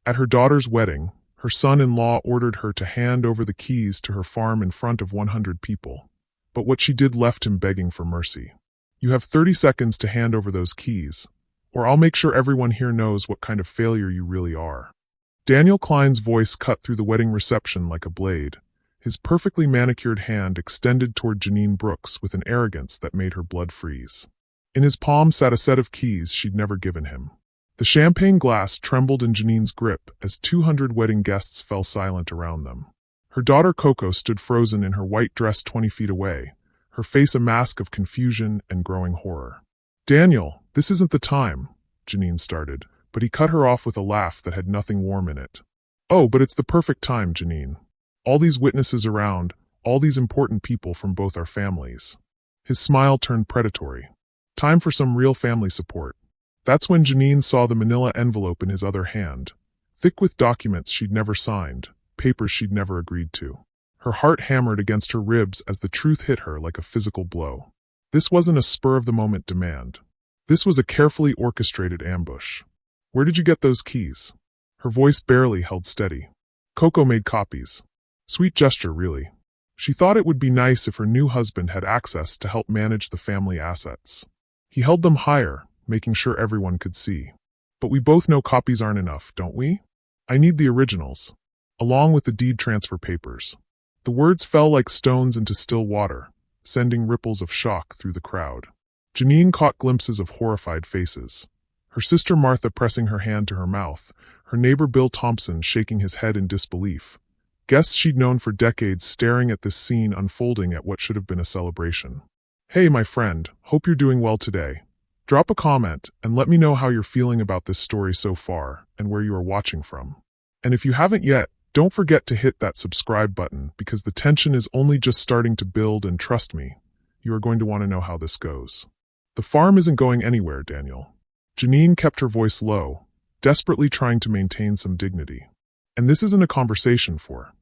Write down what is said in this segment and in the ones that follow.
At her daughter's wedding, her son-in-law ordered her to hand over the keys to her farm in front of 100 people. But what she did left him begging for mercy. "You have 30 seconds to hand over those keys, or I'll make sure everyone here knows what kind of failure you really are." Daniel Klein's voice cut through the wedding reception like a blade, his perfectly manicured hand extended toward Janine Brooks with an arrogance that made her blood freeze. In his palm sat a set of keys she'd never given him. The champagne glass trembled in Janine's grip as 200 wedding guests fell silent around them. Her daughter Koko stood frozen in her white dress 20 feet away, her face a mask of confusion and growing horror. "Daniel, this isn't the time," Janine started, but he cut her off with a laugh that had nothing warm in it. "Oh, but it's the perfect time, Janine. All these witnesses around, all these important people from both our families." His smile turned predatory. "Time for some real family support." That's when Janine saw the manila envelope in his other hand, thick with documents she'd never signed, papers she'd never agreed to. Her heart hammered against her ribs as the truth hit her like a physical blow. This wasn't a spur-of-the-moment demand. This was a carefully orchestrated ambush. "Where did you get those keys?" Her voice barely held steady. "Koko made copies." Sweet gesture, really. She thought it would be nice if her new husband had access to help manage the family assets. He held them higher, making sure everyone could see. "But we both know copies aren't enough, don't we? I need the originals, along with the deed transfer papers." The words fell like stones into still water, sending ripples of shock through the crowd. Janine caught glimpses of horrified faces. Her sister Martha pressing her hand to her mouth, her neighbor Bill Thompson shaking his head in disbelief. Guests she'd known for decades staring at this scene unfolding at what should have been a celebration. "Hey, my friend, hope you're doing well today. Drop a comment and let me know how you're feeling about this story so far and where you are watching from. And if you haven't yet, don't forget to hit that subscribe button because the tension is only just starting to build, and trust me, you are going to want to know how this goes." "The farm isn't going anywhere, Daniel." Janine kept her voice low, desperately trying to maintain some dignity. "And this isn't a conversation for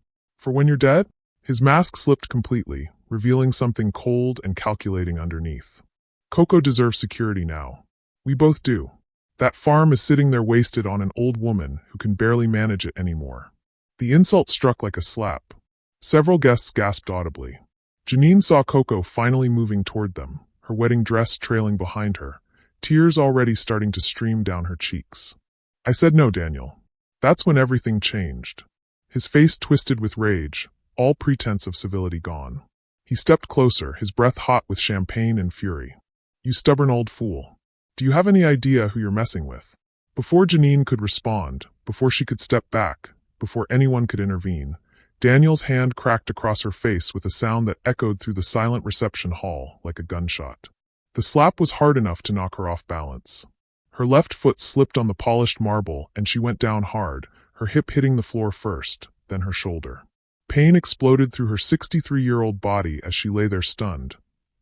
when you're dead?" His mask slipped completely, revealing something cold and calculating underneath. "Koko deserves security now. We both do. That farm is sitting there wasted on an old woman who can barely manage it anymore." The insult struck like a slap. Several guests gasped audibly. Janine saw Koko finally moving toward them, her wedding dress trailing behind her, tears already starting to stream down her cheeks. "I said no, Daniel." That's when everything changed. His face twisted with rage, all pretense of civility gone. He stepped closer, his breath hot with champagne and fury. "You stubborn old fool. Do you have any idea who you're messing with?" Before Janine could respond, before she could step back, before anyone could intervene, Daniel's hand cracked across her face with a sound that echoed through the silent reception hall like a gunshot. The slap was hard enough to knock her off balance. Her left foot slipped on the polished marble and she went down hard, her hip hitting the floor first, then her shoulder. Pain exploded through her 63-year-old body as she lay there stunned,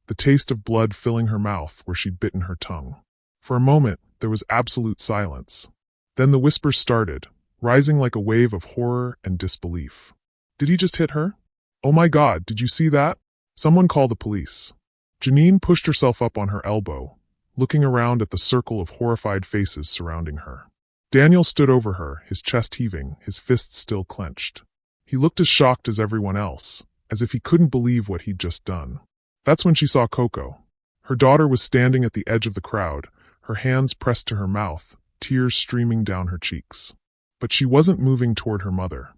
the taste of blood filling her mouth where she'd bitten her tongue. For a moment, there was absolute silence. Then the whispers started, rising like a wave of horror and disbelief. "Did he just hit her? Oh my God, did you see that? Someone call the police." Janine pushed herself up on her elbow, looking around at the circle of horrified faces surrounding her. Daniel stood over her, his chest heaving, his fists still clenched. He looked as shocked as everyone else, as if he couldn't believe what he'd just done. That's when she saw Koko. Her daughter was standing at the edge of the crowd, her hands pressed to her mouth, tears streaming down her cheeks. But she wasn't moving toward her mother.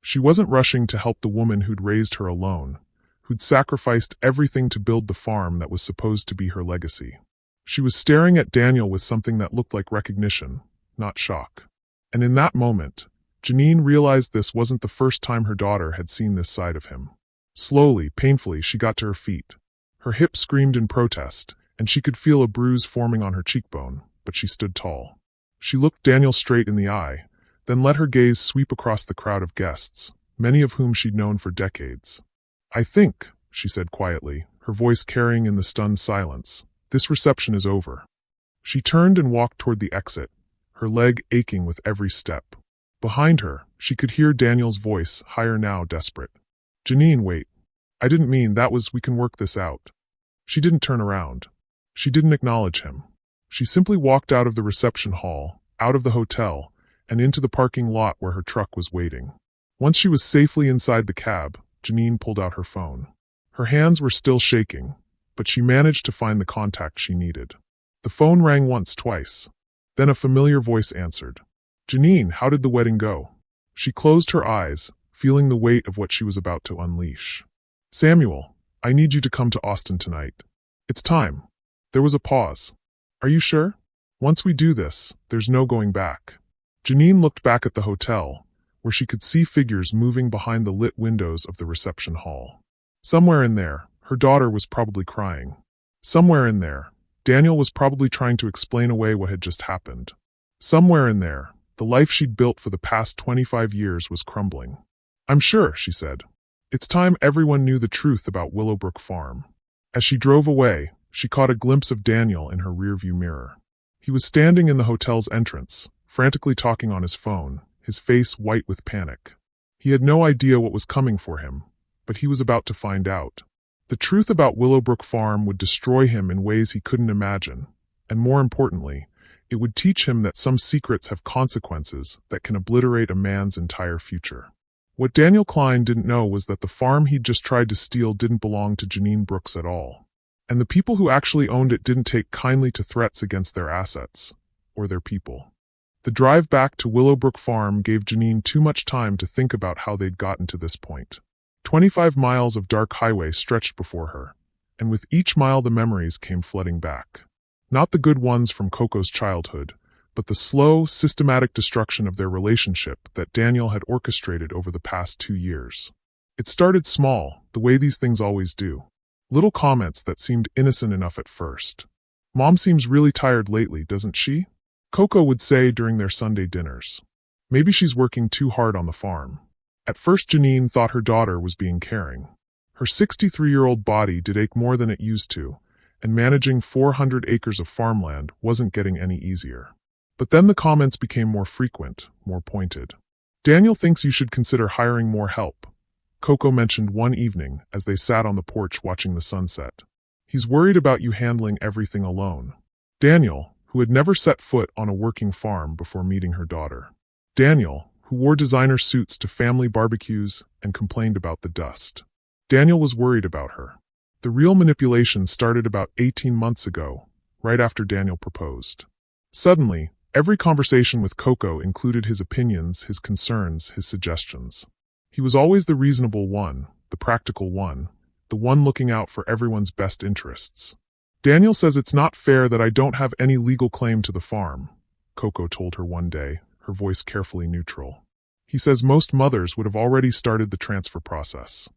She wasn't rushing to help the woman who'd raised her alone, who'd sacrificed everything to build the farm that was supposed to be her legacy. She was staring at Daniel with something that looked like recognition, not shock. And in that moment, Janine realized this wasn't the first time her daughter had seen this side of him. Slowly, painfully, she got to her feet. Her hip screamed in protest, and she could feel a bruise forming on her cheekbone, but she stood tall. She looked Daniel straight in the eye, then let her gaze sweep across the crowd of guests, many of whom she'd known for decades. "I think," she said quietly, her voice carrying in the stunned silence, "this reception is over." She turned and walked toward the exit, her leg aching with every step. Behind her, she could hear Daniel's voice, higher now, desperate. "Janine, wait. I didn't mean that was, we can work this out." She didn't turn around. She didn't acknowledge him. She simply walked out of the reception hall, out of the hotel, and into the parking lot where her truck was waiting. Once she was safely inside the cab, Janine pulled out her phone. Her hands were still shaking, but she managed to find the contact she needed. The phone rang once, twice. Then a familiar voice answered. "Janine, how did the wedding go?" She closed her eyes, feeling the weight of what she was about to unleash. "Samuel, I need you to come to Austin tonight. It's time." There was a pause. "Are you sure? Once we do this, there's no going back." Janine looked back at the hotel, where she could see figures moving behind the lit windows of the reception hall. Somewhere in there, her daughter was probably crying. Somewhere in there, Daniel was probably trying to explain away what had just happened. Somewhere in there, the life she'd built for the past 25 years was crumbling. "I'm sure," she said. "It's time everyone knew the truth about Willowbrook Farm." As she drove away, she caught a glimpse of Daniel in her rearview mirror. He was standing in the hotel's entrance, frantically talking on his phone, his face white with panic. He had no idea what was coming for him, but he was about to find out. The truth about Willowbrook Farm would destroy him in ways he couldn't imagine, and more importantly, it would teach him that some secrets have consequences that can obliterate a man's entire future. What Daniel Klein didn't know was that the farm he'd just tried to steal didn't belong to Janine Brooks at all. And the people who actually owned it didn't take kindly to threats against their assets, or their people. The drive back to Willowbrook Farm gave Janine too much time to think about how they'd gotten to this point. 25 miles of dark highway stretched before her, and with each mile the memories came flooding back. Not the good ones from Koko's childhood, but the slow, systematic destruction of their relationship that Daniel had orchestrated over the past 2 years. It started small, the way these things always do. Little comments that seemed innocent enough at first. "Mom seems really tired lately, doesn't she?" Koko would say during their Sunday dinners. "Maybe she's working too hard on the farm." At first Janine thought her daughter was being caring. Her 63-year-old body did ache more than it used to, and managing 400 acres of farmland wasn't getting any easier. But then the comments became more frequent, more pointed. "Daniel thinks you should consider hiring more help," Koko mentioned one evening as they sat on the porch watching the sunset. "He's worried about you handling everything alone." Daniel, who had never set foot on a working farm before meeting her daughter. Daniel, who wore designer suits to family barbecues and complained about the dust. Daniel was worried about her. The real manipulation started about 18 months ago, right after Daniel proposed. Suddenly, every conversation with Koko included his opinions, his concerns, his suggestions. He was always the reasonable one, the practical one, the one looking out for everyone's best interests. "Daniel says it's not fair that I don't have any legal claim to the farm," Koko told her one day, her voice carefully neutral. "He says most mothers would have already started the transfer process."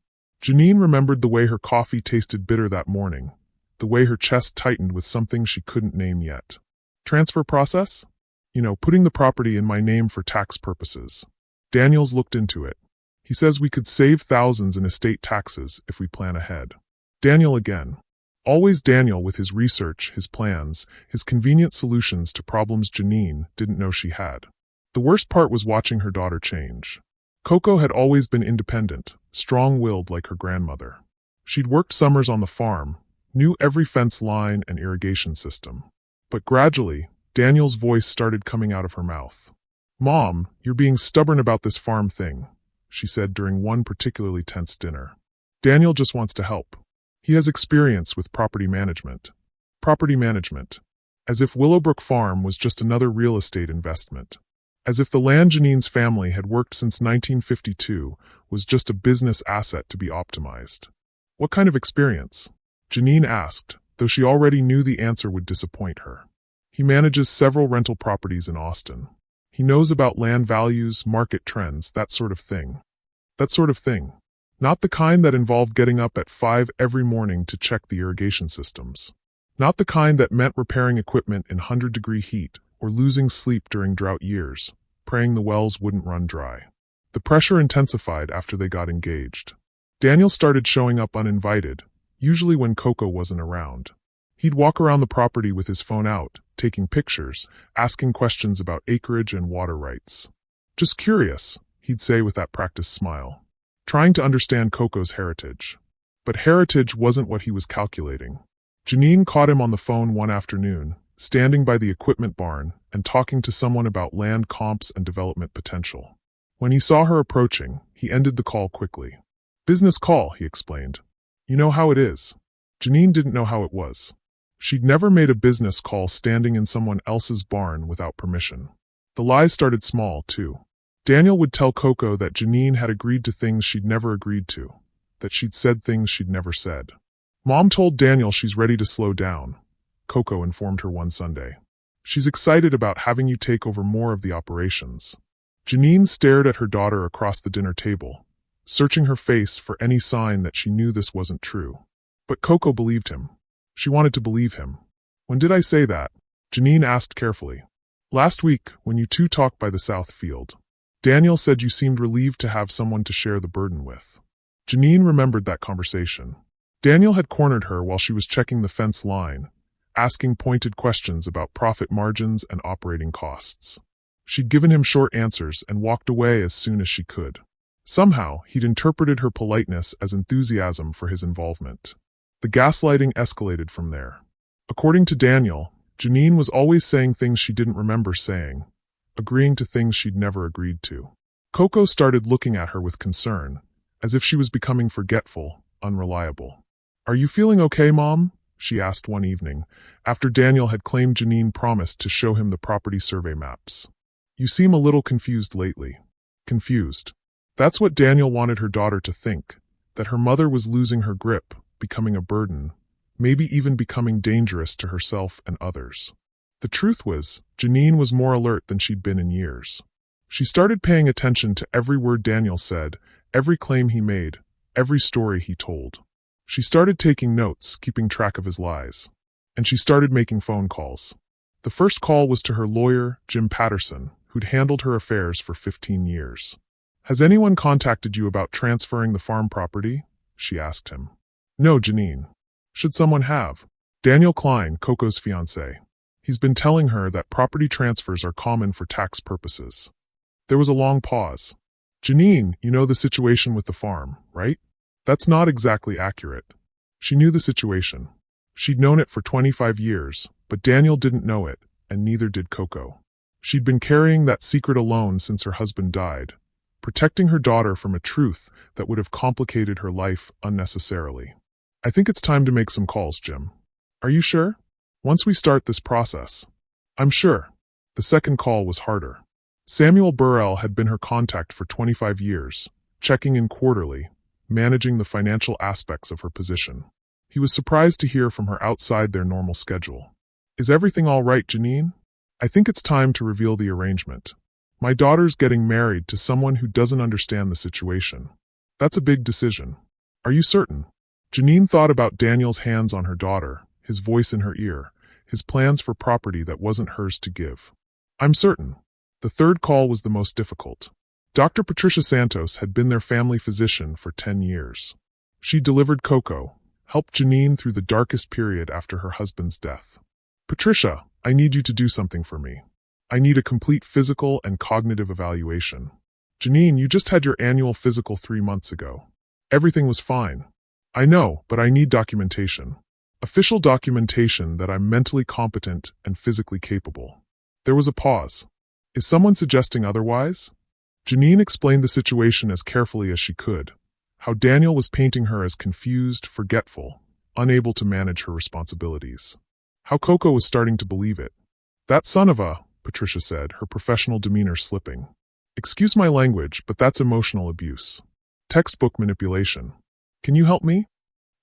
Janine remembered the way her coffee tasted bitter that morning, the way her chest tightened with something she couldn't name yet. "Transfer process? You know, putting the property in my name for tax purposes." Daniels looked into it. "He says we could save thousands in estate taxes if we plan ahead." Daniel again. Always Daniel with his research, his plans, his convenient solutions to problems Janine didn't know she had. The worst part was watching her daughter change. Koko had always been independent, strong-willed like her grandmother. She'd worked summers on the farm, knew every fence line and irrigation system. But gradually, Daniel's voice started coming out of her mouth. "Mom, you're being stubborn about this farm thing," she said during one particularly tense dinner. "Daniel just wants to help. He has experience with property management." Property management. As if Willowbrook Farm was just another real estate investment. As if the land Janine's family had worked since 1952 was just a business asset to be optimized. "What kind of experience?" Janine asked, though she already knew the answer would disappoint her. "He manages several rental properties in Austin. He knows about land values, market trends, that sort of thing." That sort of thing. Not the kind that involved getting up at 5 every morning to check the irrigation systems. Not the kind that meant repairing equipment in 100-degree heat or losing sleep during drought years, praying the wells wouldn't run dry. The pressure intensified after they got engaged. Daniel started showing up uninvited, usually when Koko wasn't around. He'd walk around the property with his phone out, taking pictures, asking questions about acreage and water rights. "Just curious," he'd say with that practiced smile. Trying to understand Koko's heritage. But heritage wasn't what he was calculating. Janine caught him on the phone one afternoon, standing by the equipment barn and talking to someone about land comps and development potential. When he saw her approaching, he ended the call quickly. "Business call," he explained. "You know how it is." Janine didn't know how it was. She'd never made a business call standing in someone else's barn without permission. The lies started small, too. Daniel would tell Koko that Janine had agreed to things she'd never agreed to, that she'd said things she'd never said. "Mom told Daniel she's ready to slow down," Koko informed her one Sunday. "She's excited about having you take over more of the operations." Janine stared at her daughter across the dinner table, searching her face for any sign that she knew this wasn't true. But Koko believed him. She wanted to believe him. "When did I say that?" Janine asked carefully. "Last week, when you two talked by the south field. Daniel said you seemed relieved to have someone to share the burden with." Janine remembered that conversation. Daniel had cornered her while she was checking the fence line, asking pointed questions about profit margins and operating costs. She'd given him short answers and walked away as soon as she could. Somehow, he'd interpreted her politeness as enthusiasm for his involvement. The gaslighting escalated from there. According to Daniel, Janine was always saying things she didn't remember saying, agreeing to things she'd never agreed to. Koko started looking at her with concern, as if she was becoming forgetful, unreliable. "Are you feeling okay, Mom?" she asked one evening, after Daniel had claimed Janine promised to show him the property survey maps. "You seem a little confused lately." Confused. That's what Daniel wanted her daughter to think, that her mother was losing her grip, becoming a burden, maybe even becoming dangerous to herself and others. The truth was, Janine was more alert than she'd been in years. She started paying attention to every word Daniel said, every claim he made, every story he told. She started taking notes, keeping track of his lies. And she started making phone calls. The first call was to her lawyer, Jim Patterson, who'd handled her affairs for 15 years. "Has anyone contacted you about transferring the farm property?" she asked him. "No, Janine. Should someone have?" "Daniel Klein, Koko's fiancé. He's been telling her that property transfers are common for tax purposes." There was a long pause. "Janine, you know the situation with the farm, right?" "That's not exactly accurate." She knew the situation. She'd known it for 25 years, but Daniel didn't know it, and neither did Koko. She'd been carrying that secret alone since her husband died, protecting her daughter from a truth that would have complicated her life unnecessarily. "I think it's time to make some calls, Jim." "Are you sure?" "Once we start this process." "I'm sure." The second call was harder. Samuel Burrell had been her contact for 25 years, checking in quarterly, managing the financial aspects of her position. He was surprised to hear from her outside their normal schedule. "Is everything all right, Janine? I think it's time to reveal the arrangement. My daughter's getting married to someone who doesn't understand the situation. That's a big decision." "Are you certain?" Janine thought about Daniel's hands on her daughter, his voice in her ear, his plans for property that wasn't hers to give. "I'm certain." The third call was the most difficult. Dr. Patricia Santos had been their family physician for 10 years. She delivered Koko, helped Janine through the darkest period after her husband's death. "Patricia, I need you to do something for me. I need a complete physical and cognitive evaluation." "Janine, you just had your annual physical 3 months ago. Everything was fine." "I know, but I need documentation. Official documentation that I'm mentally competent and physically capable." There was a pause. "Is someone suggesting otherwise?" Janine explained the situation as carefully as she could, how Daniel was painting her as confused, forgetful, unable to manage her responsibilities. How Koko was starting to believe it. "That son of a," Patricia said, her professional demeanor slipping. "Excuse my language, but that's emotional abuse. Textbook manipulation. Can you help me?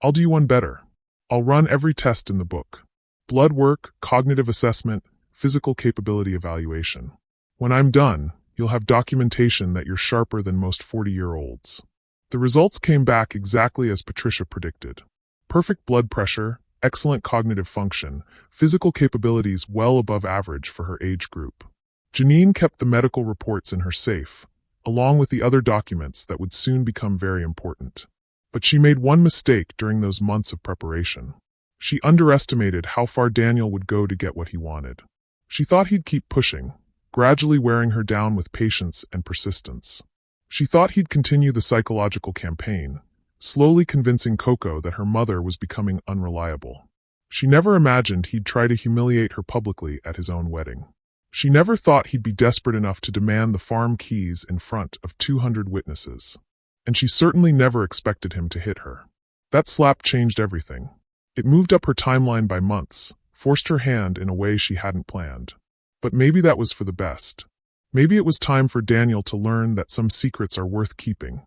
I'll do you one better. I'll run every test in the book. Blood work, cognitive assessment, physical capability evaluation. When I'm done, you'll have documentation that you're sharper than most 40-year-olds." The results came back exactly as Patricia predicted. Perfect blood pressure, excellent cognitive function, physical capabilities well above average for her age group. Janine kept the medical reports in her safe, along with the other documents that would soon become very important. But she made one mistake during those months of preparation. She underestimated how far Daniel would go to get what he wanted. She thought he'd keep pushing, gradually wearing her down with patience and persistence. She thought he'd continue the psychological campaign, slowly convincing Koko that her mother was becoming unreliable. She never imagined he'd try to humiliate her publicly at his own wedding. She never thought he'd be desperate enough to demand the farm keys in front of 200 witnesses. And she certainly never expected him to hit her. That slap changed everything. It moved up her timeline by months, forced her hand in a way she hadn't planned. But maybe that was for the best. Maybe it was time for Daniel to learn that some secrets are worth keeping,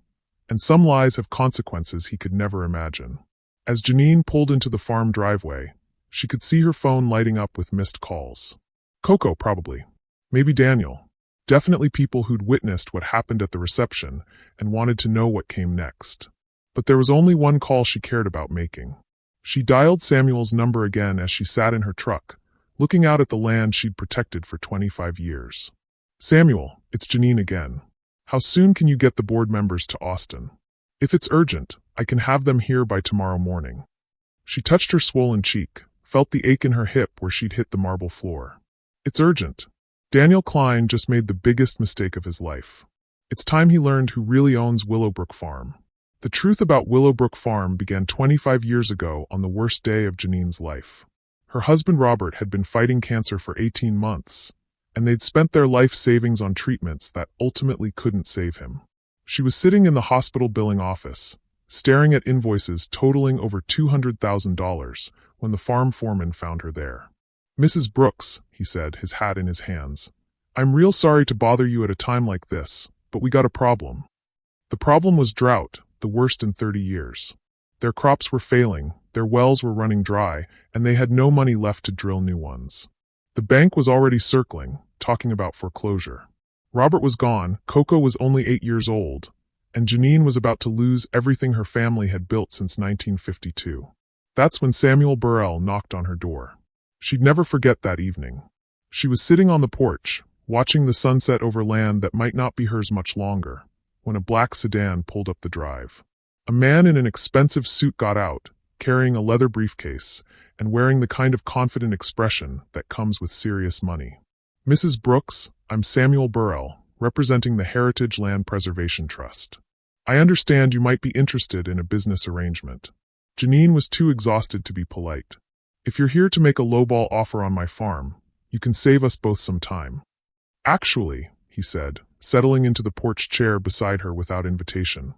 and some lies have consequences he could never imagine. As Janine pulled into the farm driveway, she could see her phone lighting up with missed calls. Koko, probably. Maybe Daniel. Definitely people who'd witnessed what happened at the reception and wanted to know what came next. But there was only one call she cared about making. She dialed Samuel's number again as she sat in her truck, looking out at the land she'd protected for 25 years. Samuel, it's Janine again. How soon can you get the board members to Austin? If it's urgent, I can have them here by tomorrow morning. She touched her swollen cheek, felt the ache in her hip where she'd hit the marble floor. It's urgent. Daniel Klein just made the biggest mistake of his life. It's time he learned who really owns Willowbrook Farm. The truth about Willowbrook Farm began 25 years ago on the worst day of Janine's life. Her husband Robert had been fighting cancer for 18 months, and they'd spent their life savings on treatments that ultimately couldn't save him. She was sitting in the hospital billing office, staring at invoices totaling over $200,000 when the farm foreman found her there. Mrs. Brooks, he said, his hat in his hands. I'm real sorry to bother you at a time like this, but we got a problem. The problem was drought, the worst in 30 years. Their crops were failing, their wells were running dry, and they had no money left to drill new ones. The bank was already circling, talking about foreclosure. Robert was gone, Koko was only 8 years old, and Janine was about to lose everything her family had built since 1952. That's when Samuel Burrell knocked on her door. She'd never forget that evening. She was sitting on the porch, watching the sunset over land that might not be hers much longer, when a black sedan pulled up the drive. A man in an expensive suit got out, carrying a leather briefcase, and wearing the kind of confident expression that comes with serious money. Mrs. Brooks, I'm Samuel Burrell, representing the Heritage Land Preservation Trust. I understand you might be interested in a business arrangement. Janine was too exhausted to be polite. If you're here to make a lowball offer on my farm, you can save us both some time. Actually, he said, settling into the porch chair beside her without invitation,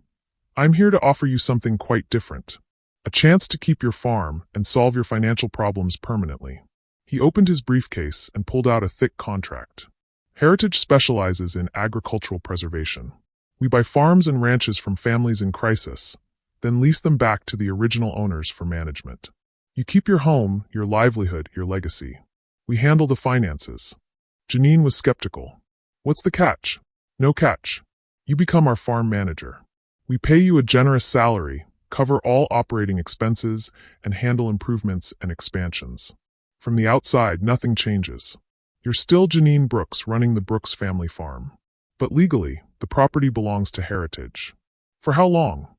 I'm here to offer you something quite different. A chance to keep your farm and solve your financial problems permanently. He opened his briefcase and pulled out a thick contract. Heritage specializes in agricultural preservation. We buy farms and ranches from families in crisis, then lease them back to the original owners for management. You keep your home, your livelihood, your legacy. We handle the finances. Janine was skeptical. What's the catch? No catch. You become our farm manager. We pay you a generous salary, cover all operating expenses, and handle improvements and expansions. From the outside, nothing changes. You're still Janine Brooks running the Brooks family farm. But legally, the property belongs to Heritage. For how long?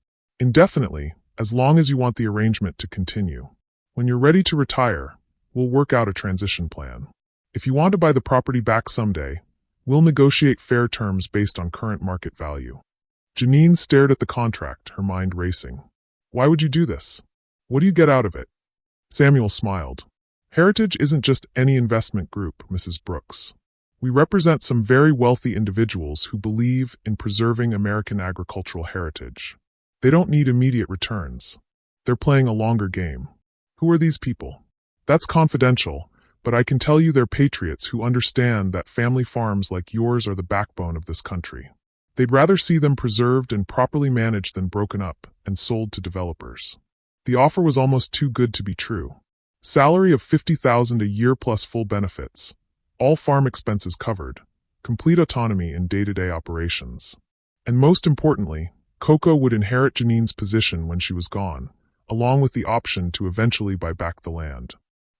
Indefinitely, as long as you want the arrangement to continue. When you're ready to retire, we'll work out a transition plan. If you want to buy the property back someday, we'll negotiate fair terms based on current market value. Janine stared at the contract, her mind racing. Why would you do this? What do you get out of it? Samuel smiled. Heritage isn't just any investment group, Mrs. Brooks. We represent some very wealthy individuals who believe in preserving American agricultural heritage. They don't need immediate returns. They're playing a longer game. Who are these people? That's confidential, but I can tell you they're patriots who understand that family farms like yours are the backbone of this country. They'd rather see them preserved and properly managed than broken up and sold to developers. The offer was almost too good to be true. Salary of $50,000 a year plus full benefits, all farm expenses covered, complete autonomy in day-to-day operations. And most importantly, Koko would inherit Janine's position when she was gone, along with the option to eventually buy back the land.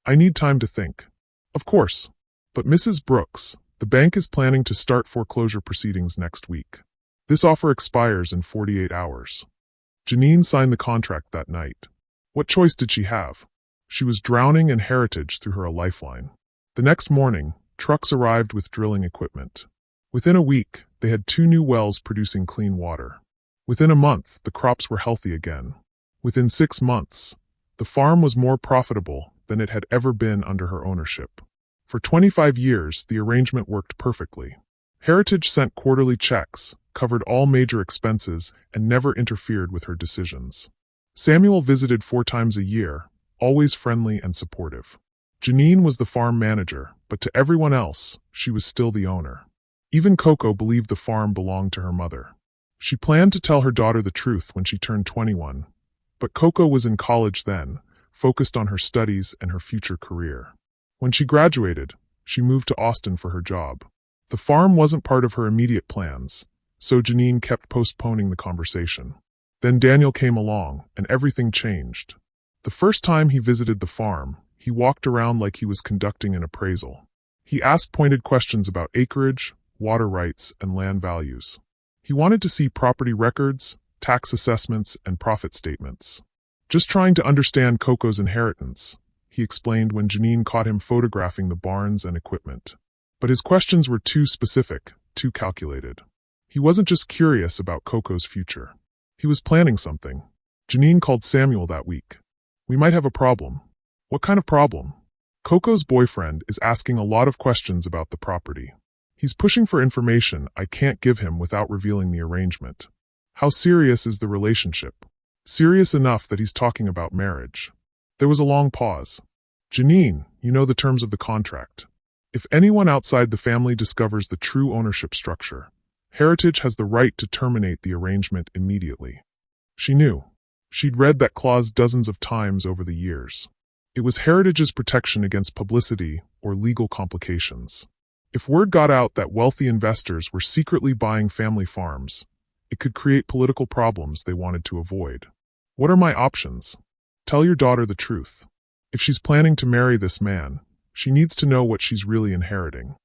I need time to think. Of course. But Mrs. Brooks, the bank is planning to start foreclosure proceedings next week. This offer expires in 48 hours. Janine signed the contract that night. What choice did she have? She was drowning in Heritage through her a lifeline. The next morning, trucks arrived with drilling equipment. Within a week, they had 2 new wells producing clean water. Within a month, the crops were healthy again. Within 6 months, the farm was more profitable than it had ever been under her ownership. For 25 years, the arrangement worked perfectly. Heritage sent quarterly checks, covered all major expenses, and never interfered with her decisions. Samuel visited 4 times a year, always friendly and supportive. Janine was the farm manager, but to everyone else, she was still the owner. Even Koko believed the farm belonged to her mother. She planned to tell her daughter the truth when she turned 21, but Koko was in college then, focused on her studies and her future career. When she graduated, she moved to Austin for her job. The farm wasn't part of her immediate plans, so Janine kept postponing the conversation. Then Daniel came along, and everything changed. The first time he visited the farm, he walked around like he was conducting an appraisal. He asked pointed questions about acreage, water rights, and land values. He wanted to see property records, tax assessments, and profit statements. Just trying to understand Koko's inheritance, he explained when Janine caught him photographing the barns and equipment. But his questions were too specific, too calculated. He wasn't just curious about Koko's future. He was planning something. Janine called Samuel that week. "We might have a problem." "What kind of problem?" "Koko's boyfriend is asking a lot of questions about the property. He's pushing for information I can't give him without revealing the arrangement." "How serious is the relationship?" "Serious enough that he's talking about marriage." There was a long pause. "Janine, you know the terms of the contract. If anyone outside the family discovers the true ownership structure, Heritage has the right to terminate the arrangement immediately." She knew. She'd read that clause dozens of times over the years. It was Heritage's protection against publicity or legal complications. If word got out that wealthy investors were secretly buying family farms, it could create political problems they wanted to avoid. "What are my options?" "Tell your daughter the truth. If she's planning to marry this man, she needs to know what she's really inheriting."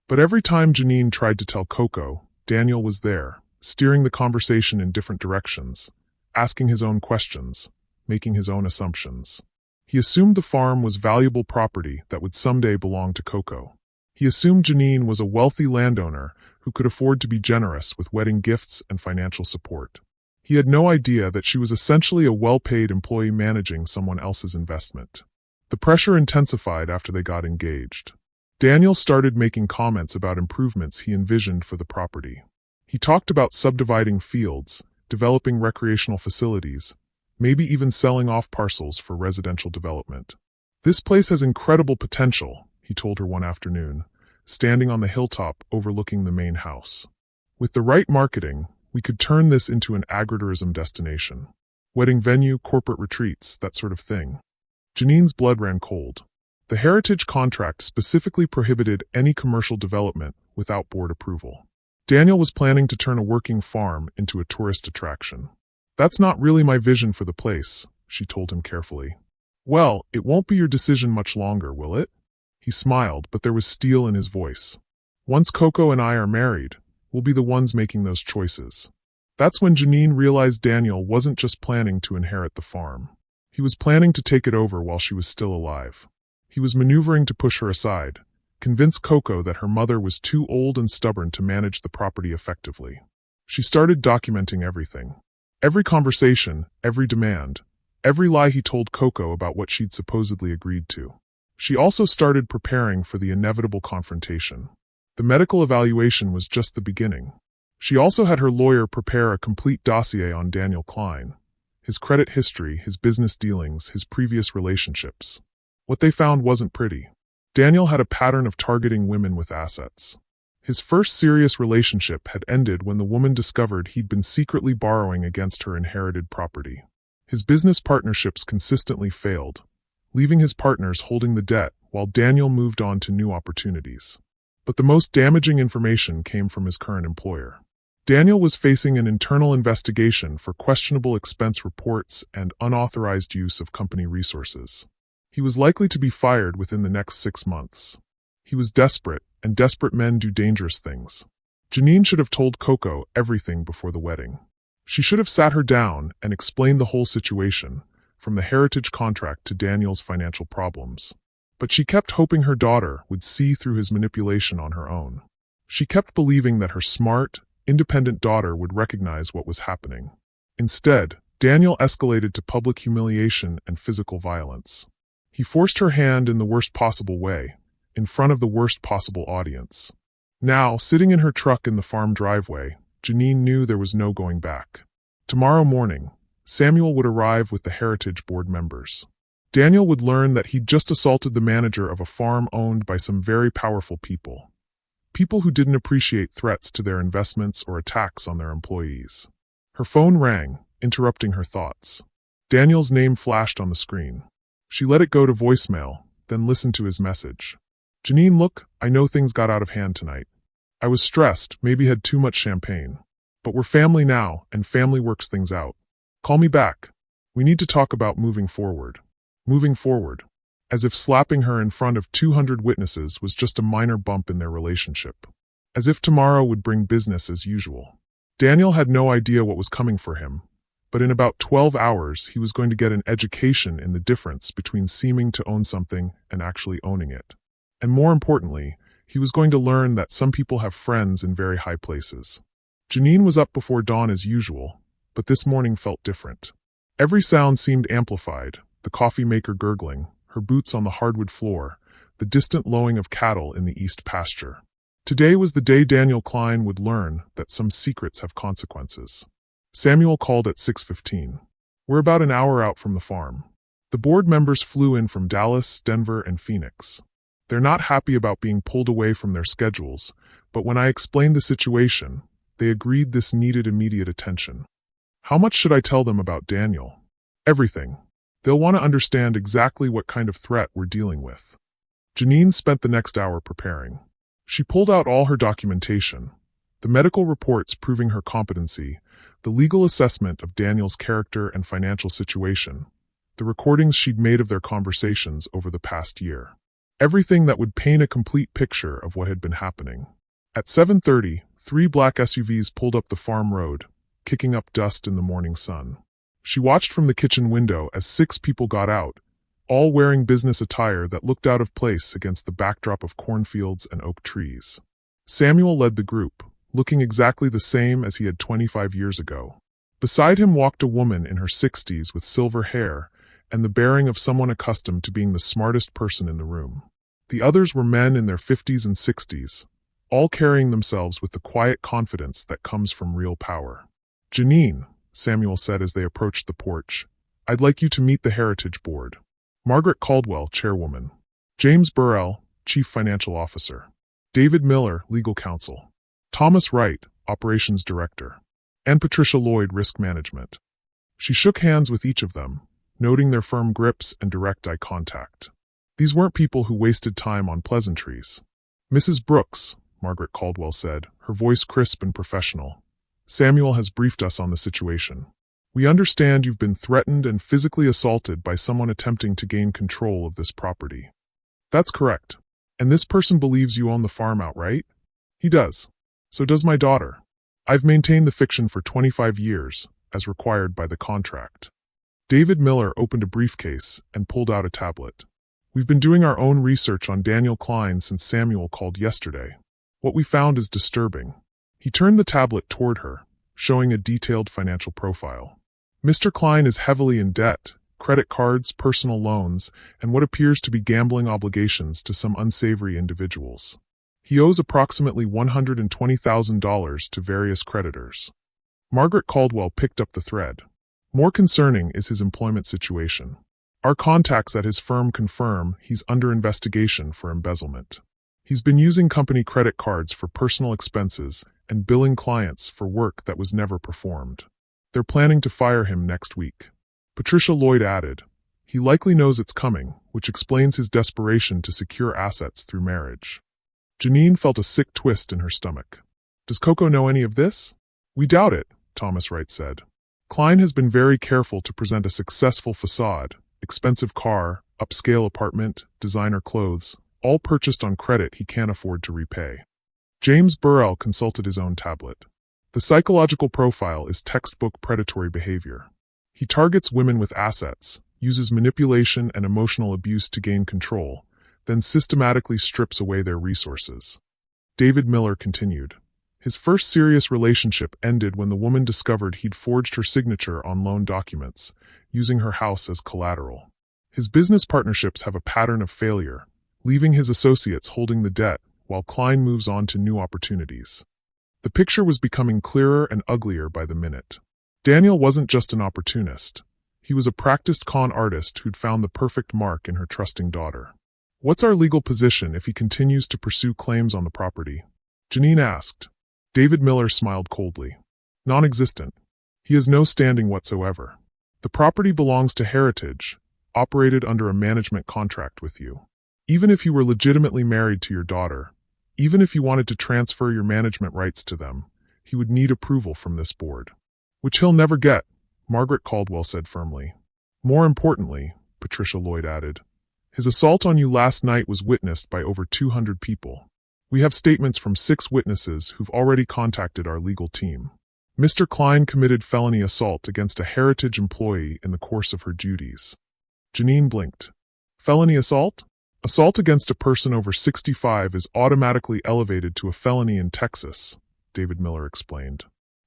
But every time Janine tried to tell Koko, Daniel was there, steering the conversation in different directions, asking his own questions, making his own assumptions. He assumed the farm was valuable property that would someday belong to Koko. He assumed Janine was a wealthy landowner who could afford to be generous with wedding gifts and financial support. He had no idea that she was essentially a well-paid employee managing someone else's investment. The pressure intensified after they got engaged. Daniel started making comments about improvements he envisioned for the property. He talked about subdividing fields, developing recreational facilities, maybe even selling off parcels for residential development. "This place has incredible potential," he told her one afternoon, standing on the hilltop overlooking the main house. "With the right marketing, we could turn this into an agritourism destination. Wedding venue, corporate retreats, that sort of thing." Janine's blood ran cold. The Heritage contract specifically prohibited any commercial development without board approval. Daniel was planning to turn a working farm into a tourist attraction. "That's not really my vision for the place," she told him carefully. "Well, it won't be your decision much longer, will it?" He smiled, but there was steel in his voice. "Once Koko and I are married, we'll be the ones making those choices." That's when Janine realized Daniel wasn't just planning to inherit the farm. He was planning to take it over while she was still alive. He was maneuvering to push her aside, convince Koko that her mother was too old and stubborn to manage the property effectively. She started documenting everything. Every conversation, every demand, every lie he told Koko about what she'd supposedly agreed to. She also started preparing for the inevitable confrontation. The medical evaluation was just the beginning. She also had her lawyer prepare a complete dossier on Daniel Klein, his credit history, his business dealings, his previous relationships. What they found wasn't pretty. Daniel had a pattern of targeting women with assets. His first serious relationship had ended when the woman discovered he'd been secretly borrowing against her inherited property. His business partnerships consistently failed, leaving his partners holding the debt while Daniel moved on to new opportunities. But the most damaging information came from his current employer. Daniel was facing an internal investigation for questionable expense reports and unauthorized use of company resources. He was likely to be fired within the next 6 months. He was desperate, and desperate men do dangerous things. Janine should have told Koko everything before the wedding. She should have sat her down and explained the whole situation, from the Heritage contract to Daniel's financial problems. But she kept hoping her daughter would see through his manipulation on her own. She kept believing that her smart, independent daughter would recognize what was happening. Instead, Daniel escalated to public humiliation and physical violence. He forced her hand in the worst possible way, in front of the worst possible audience. Now, sitting in her truck in the farm driveway, Janine knew there was no going back. Tomorrow morning, Samuel would arrive with the Heritage Board members. Daniel would learn that he'd just assaulted the manager of a farm owned by some very powerful people. People who didn't appreciate threats to their investments or attacks on their employees. Her phone rang, interrupting her thoughts. Daniel's name flashed on the screen. She let it go to voicemail, then listened to his message. Janine, look, I know things got out of hand tonight. I was stressed, maybe had too much champagne. But we're family now, and family works things out. Call me back. We need to talk about moving forward. Moving forward. As if slapping her in front of 200 witnesses was just a minor bump in their relationship. As if tomorrow would bring business as usual. Daniel had no idea what was coming for him, but in about 12 hours he was going to get an education in the difference between seeming to own something and actually owning it. And more importantly, he was going to learn that some people have friends in very high places. Janine was up before dawn as usual, but this morning felt different. Every sound seemed amplified, the coffee maker gurgling, her boots on the hardwood floor, the distant lowing of cattle in the east pasture. Today was the day Daniel Klein would learn that some secrets have consequences. Samuel called at 6:15. We're about an hour out from the farm. The board members flew in from Dallas, Denver, and Phoenix. They're not happy about being pulled away from their schedules, but when I explained the situation, they agreed this needed immediate attention. How much should I tell them about Daniel? Everything. They'll want to understand exactly what kind of threat we're dealing with. Janine spent the next hour preparing. She pulled out all her documentation, the medical reports proving her competency, the legal assessment of Daniel's character and financial situation, the recordings she'd made of their conversations over the past year. Everything that would paint a complete picture of what had been happening. At 7:30, 3 black SUVs pulled up the farm road, kicking up dust in the morning sun. She watched from the kitchen window as 6 people got out, all wearing business attire that looked out of place against the backdrop of cornfields and oak trees. Samuel led the group, looking exactly the same as he had 25 years ago. Beside him walked a woman in her 60s with silver hair and the bearing of someone accustomed to being the smartest person in the room. The others were men in their 50s and 60s, all carrying themselves with the quiet confidence that comes from real power. Janine, Samuel said as they approached the porch, I'd like you to meet the Heritage Board. Margaret Caldwell, Chairwoman. James Burrell, Chief Financial Officer. David Miller, Legal Counsel. Thomas Wright, Operations Director. And Patricia Lloyd, Risk Management. She shook hands with each of them, noting their firm grips and direct eye contact. These weren't people who wasted time on pleasantries. Mrs. Brooks, Margaret Caldwell said, her voice crisp and professional. Samuel has briefed us on the situation. We understand you've been threatened and physically assaulted by someone attempting to gain control of this property. That's correct. And this person believes you own the farm outright? He does. So does my daughter. I've maintained the fiction for 25 years, as required by the contract. David Miller opened a briefcase and pulled out a tablet. We've been doing our own research on Daniel Klein since Samuel called yesterday. What we found is disturbing. He turned the tablet toward her, showing a detailed financial profile. Mr. Klein is heavily in debt, credit cards, personal loans, and what appears to be gambling obligations to some unsavory individuals. He owes approximately $120,000 to various creditors. Margaret Caldwell picked up the thread. More concerning is his employment situation. Our contacts at his firm confirm he's under investigation for embezzlement. He's been using company credit cards for personal expenses and billing clients for work that was never performed. They're planning to fire him next week. Patricia Lloyd added, he likely knows it's coming, which explains his desperation to secure assets through marriage. Janine felt a sick twist in her stomach. Does Koko know any of this? We doubt it, Thomas Wright said. Klein has been very careful to present a successful facade, expensive car, upscale apartment, designer clothes, all purchased on credit he can't afford to repay. James Burrell consulted his own tablet. The psychological profile is textbook predatory behavior. He targets women with assets, uses manipulation and emotional abuse to gain control, then systematically strips away their resources. David Miller continued. His first serious relationship ended when the woman discovered he'd forged her signature on loan documents, using her house as collateral. His business partnerships have a pattern of failure, leaving his associates holding the debt while Klein moves on to new opportunities. The picture was becoming clearer and uglier by the minute. Daniel wasn't just an opportunist. He was a practiced con artist who'd found the perfect mark in her trusting daughter. What's our legal position if he continues to pursue claims on the property? Janine asked. David Miller smiled coldly. Non-existent. He has no standing whatsoever. The property belongs to Heritage, operated under a management contract with you. Even if you were legitimately married to your daughter, even if you wanted to transfer your management rights to them, he would need approval from this board. Which he'll never get, Margaret Caldwell said firmly. More importantly, Patricia Lloyd added, his assault on you last night was witnessed by over 200 people. We have statements from 6 witnesses who've already contacted our legal team. Mr. Klein committed felony assault against a Heritage employee in the course of her duties. Janine blinked. Felony assault? Assault against a person over 65 is automatically elevated to a felony in Texas, David Miller explained.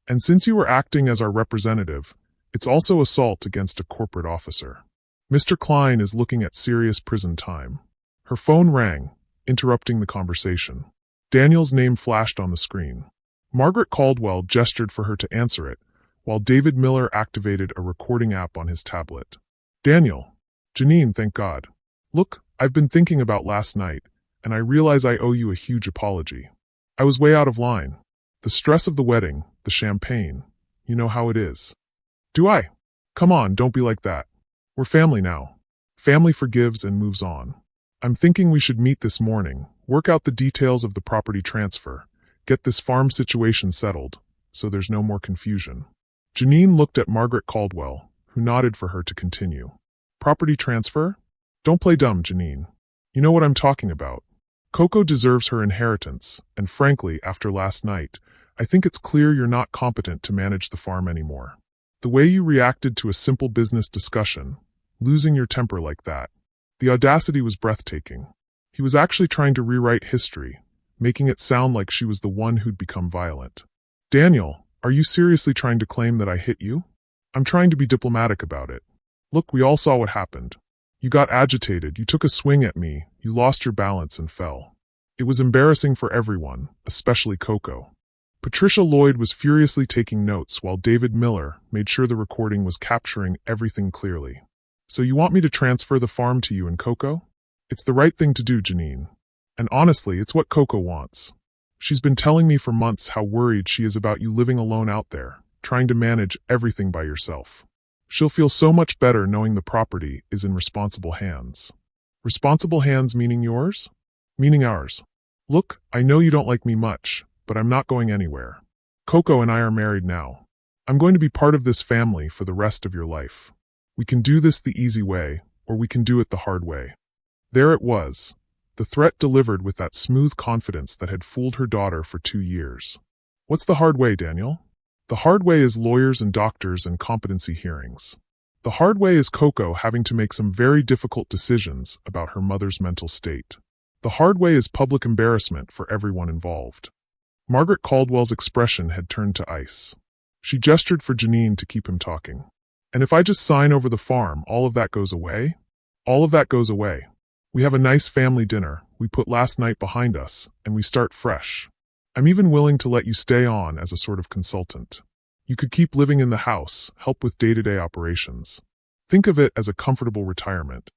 And since you were acting as our representative, it's also assault against a corporate officer. Mr. Klein is looking at serious prison time. Her phone rang, interrupting the conversation. Daniel's name flashed on the screen. Margaret Caldwell gestured for her to answer it, while David Miller activated a recording app on his tablet. Daniel. Janine, thank God. Look, I've been thinking about last night, and I realize I owe you a huge apology. I was way out of line. The stress of the wedding, the champagne, you know how it is. Do I? Come on, don't be like that. We're family now. Family forgives and moves on. I'm thinking we should meet this morning, work out the details of the property transfer, get this farm situation settled, so there's no more confusion. Janine looked at Margaret Caldwell, who nodded for her to continue. Property transfer? Don't play dumb, Janine. You know what I'm talking about. Koko deserves her inheritance, and frankly, after last night, I think it's clear you're not competent to manage the farm anymore. The way you reacted to a simple business discussion, losing your temper like that, the audacity was breathtaking. He was actually trying to rewrite history, making it sound like she was the one who'd become violent. Daniel, are you seriously trying to claim that I hit you? I'm trying to be diplomatic about it. Look, we all saw what happened. You got agitated, you took a swing at me, you lost your balance and fell. It was embarrassing for everyone, especially Koko. Patricia Lloyd was furiously taking notes while David Miller made sure the recording was capturing everything clearly. So you want me to transfer the farm to you and Koko? It's the right thing to do, Janine. And honestly, it's what Koko wants. She's been telling me for months how worried she is about you living alone out there, trying to manage everything by yourself. She'll feel so much better knowing the property is in responsible hands. Responsible hands meaning yours? Meaning ours. Look, I know you don't like me much, but I'm not going anywhere. Koko and I are married now. I'm going to be part of this family for the rest of your life. We can do this the easy way, or we can do it the hard way. There it was. The threat delivered with that smooth confidence that had fooled her daughter for 2 years. What's the hard way, Daniel? The hard way is lawyers and doctors and competency hearings. The hard way is Koko having to make some very difficult decisions about her mother's mental state. The hard way is public embarrassment for everyone involved. Margaret Caldwell's expression had turned to ice. She gestured for Janine to keep him talking. And if I just sign over the farm, all of that goes away? All of that goes away. We have a nice family dinner, we put last night behind us, and we start fresh. I'm even willing to let you stay on as a sort of consultant. You could keep living in the house, help with day-to-day operations. Think of it as a comfortable retirement.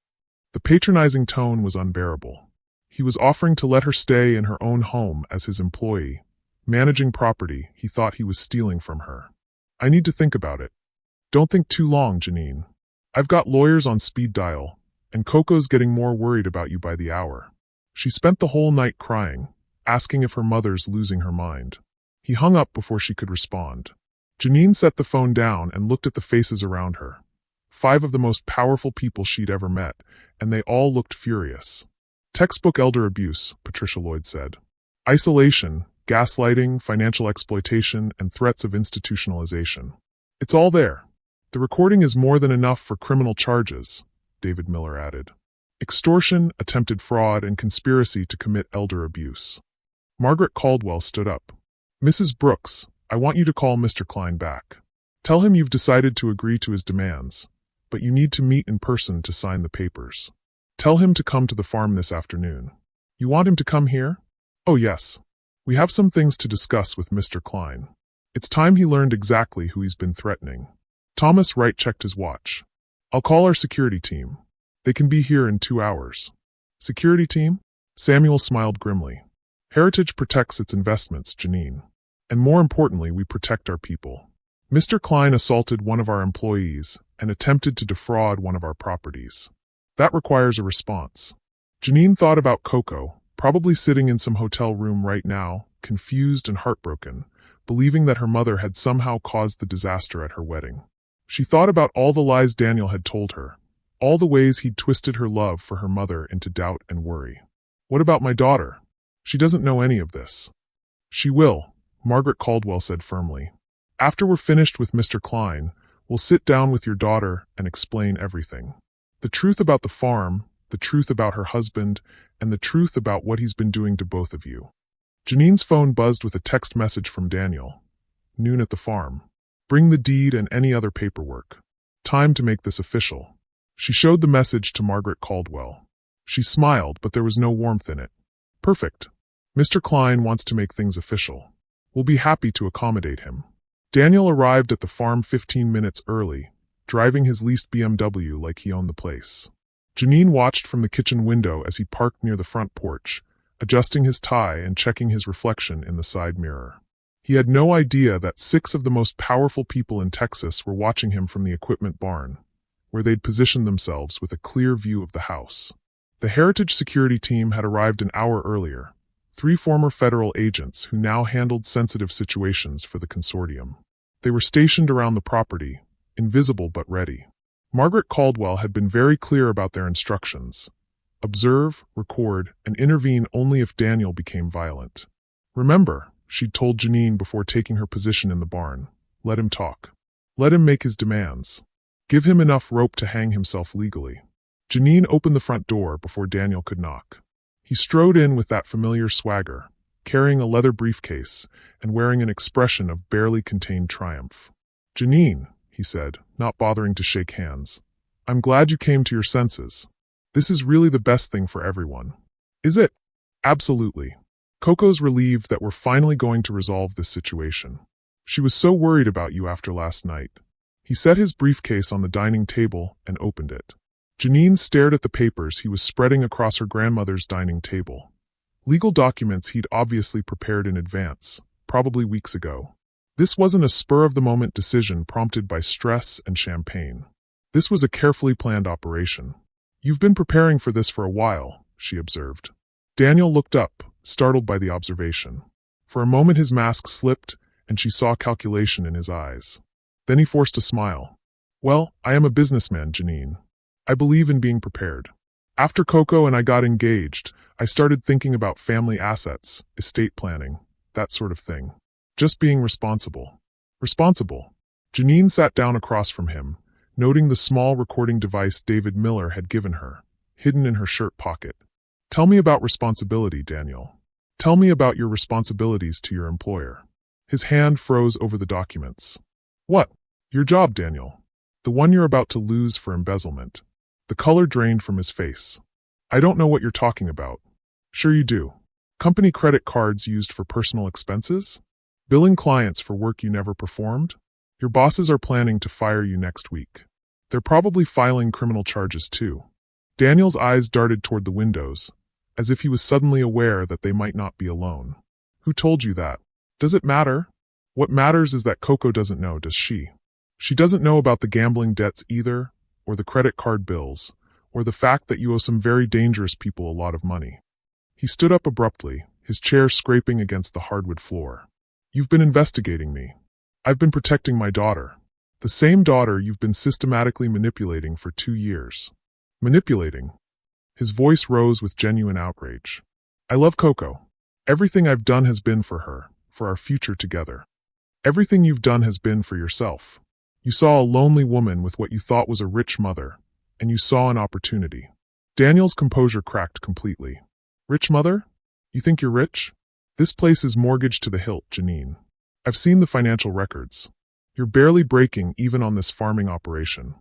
The patronizing tone was unbearable. He was offering to let her stay in her own home as his employee, managing property he thought he was stealing from her. I need to think about it. Don't think too long, Janine. I've got lawyers on speed dial, and Koko's getting more worried about you by the hour. She spent the whole night crying, asking if her mother's losing her mind. He hung up before she could respond. Janine set the phone down and looked at the faces around her. 5 of the most powerful people she'd ever met, and they all looked furious. Textbook elder abuse, Patricia Lloyd said. Isolation, gaslighting, financial exploitation, and threats of institutionalization. It's all there. The recording is more than enough for criminal charges, David Miller added. Extortion, attempted fraud, and conspiracy to commit elder abuse. Margaret Caldwell stood up. Mrs. Brooks, I want you to call Mr. Klein back. Tell him you've decided to agree to his demands, but you need to meet in person to sign the papers. Tell him to come to the farm this afternoon. You want him to come here? Oh yes. We have some things to discuss with Mr. Klein. It's time he learned exactly who he's been threatening. Thomas Wright checked his watch. I'll call our security team. They can be here in 2 hours. Security team? Samuel smiled grimly. Heritage protects its investments, Janine. And more importantly, we protect our people. Mr. Klein assaulted one of our employees and attempted to defraud one of our properties. That requires a response. Janine thought about Koko, probably sitting in some hotel room right now, confused and heartbroken, believing that her mother had somehow caused the disaster at her wedding. She thought about all the lies Daniel had told her, all the ways he'd twisted her love for her mother into doubt and worry. What about my daughter? She doesn't know any of this. She will, Margaret Caldwell said firmly. After we're finished with Mr. Klein, we'll sit down with your daughter and explain everything. The truth about the farm, the truth about her husband, and the truth about what he's been doing to both of you. Janine's phone buzzed with a text message from Daniel. Noon at the farm. Bring the deed and any other paperwork. Time to make this official. She showed the message to Margaret Caldwell. She smiled, but there was no warmth in it. Perfect. Mr. Klein wants to make things official. We'll be happy to accommodate him. Daniel arrived at the farm 15 minutes early, driving his leased BMW like he owned the place. Janine watched from the kitchen window as he parked near the front porch, adjusting his tie and checking his reflection in the side mirror. He had no idea that 6 of the most powerful people in Texas were watching him from the equipment barn, where they'd positioned themselves with a clear view of the house. The Heritage security team had arrived an hour earlier, 3 former federal agents who now handled sensitive situations for the consortium. They were stationed around the property, invisible but ready. Margaret Caldwell had been very clear about their instructions. Observe, record, and intervene only if Daniel became violent. Remember, she'd told Janine before taking her position in the barn, let him talk. Let him make his demands. Give him enough rope to hang himself legally. Janine opened the front door before Daniel could knock. He strode in with that familiar swagger, carrying a leather briefcase and wearing an expression of barely contained triumph. Janine, he said, not bothering to shake hands. I'm glad you came to your senses. This is really the best thing for everyone. Is it? Absolutely. Koko's relieved that we're finally going to resolve this situation. She was so worried about you after last night. He set his briefcase on the dining table and opened it. Janine stared at the papers he was spreading across her grandmother's dining table. Legal documents he'd obviously prepared in advance, probably weeks ago. This wasn't a spur-of-the-moment decision prompted by stress and champagne. This was a carefully planned operation. You've been preparing for this for a while, she observed. Daniel looked up, startled by the observation. For a moment his mask slipped, and she saw calculation in his eyes. Then he forced a smile. Well, I am a businessman, Janine. I believe in being prepared. After Koko and I got engaged, I started thinking about family assets, estate planning, that sort of thing. Just being responsible. Responsible. Janine sat down across from him, noting the small recording device David Miller had given her, hidden in her shirt pocket. Tell me about responsibility, Daniel. Tell me about your responsibilities to your employer. His hand froze over the documents. What? Your job, Daniel. The one you're about to lose for embezzlement. The color drained from his face. I don't know what you're talking about. Sure you do. Company credit cards used for personal expenses? Billing clients for work you never performed? Your bosses are planning to fire you next week. They're probably filing criminal charges too. Daniel's eyes darted toward the windows, as if he was suddenly aware that they might not be alone. Who told you that? Does it matter? What matters is that Koko doesn't know, does she? She doesn't know about the gambling debts either, or the credit card bills, or the fact that you owe some very dangerous people a lot of money. He stood up abruptly, his chair scraping against the hardwood floor. You've been investigating me. I've been protecting my daughter. The same daughter you've been systematically manipulating for 2 years. Manipulating? His voice rose with genuine outrage. I love Koko. Everything I've done has been for her, for our future together. Everything you've done has been for yourself. You saw a lonely woman with what you thought was a rich mother, and you saw an opportunity. Daniel's composure cracked completely. Rich mother? You think you're rich? This place is mortgaged to the hilt, Janine. I've seen the financial records. You're barely breaking even on this farming operation.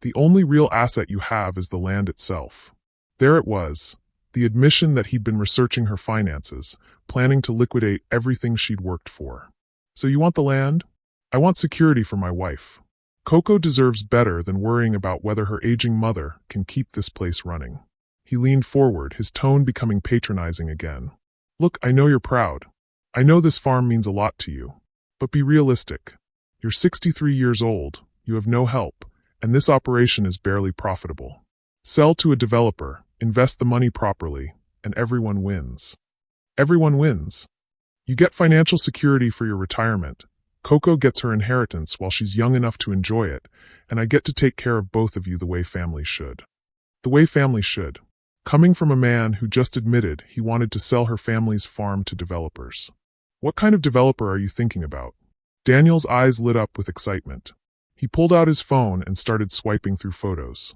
The only real asset you have is the land itself. There it was, the admission that he'd been researching her finances, planning to liquidate everything she'd worked for. So you want the land? I want security for my wife. Koko deserves better than worrying about whether her aging mother can keep this place running. He leaned forward, his tone becoming patronizing again. Look, I know you're proud. I know this farm means a lot to you. But be realistic. You're 63 years old, you have no help, and this operation is barely profitable. Sell to a developer, invest the money properly, and everyone wins. Everyone wins. You get financial security for your retirement. Koko gets her inheritance while she's young enough to enjoy it, and I get to take care of both of you the way family should. The way family should. Coming from a man who just admitted he wanted to sell her family's farm to developers. What kind of developer are you thinking about? Daniel's eyes lit up with excitement. He pulled out his phone and started swiping through photos.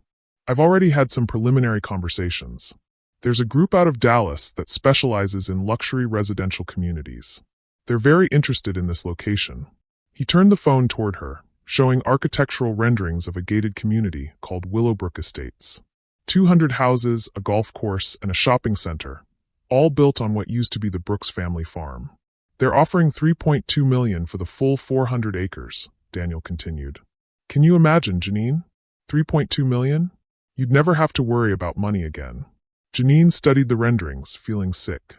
I've already had some preliminary conversations. There's a group out of Dallas that specializes in luxury residential communities. They're very interested in this location. He turned the phone toward her, showing architectural renderings of a gated community called Willowbrook Estates. 200 houses, a golf course, and a shopping center, all built on what used to be the Brooks family farm. They're offering $3.2 million for the full 400 acres, Daniel continued. Can you imagine, Janine? $3.2 million? You'd never have to worry about money again. Janine studied the renderings, feeling sick.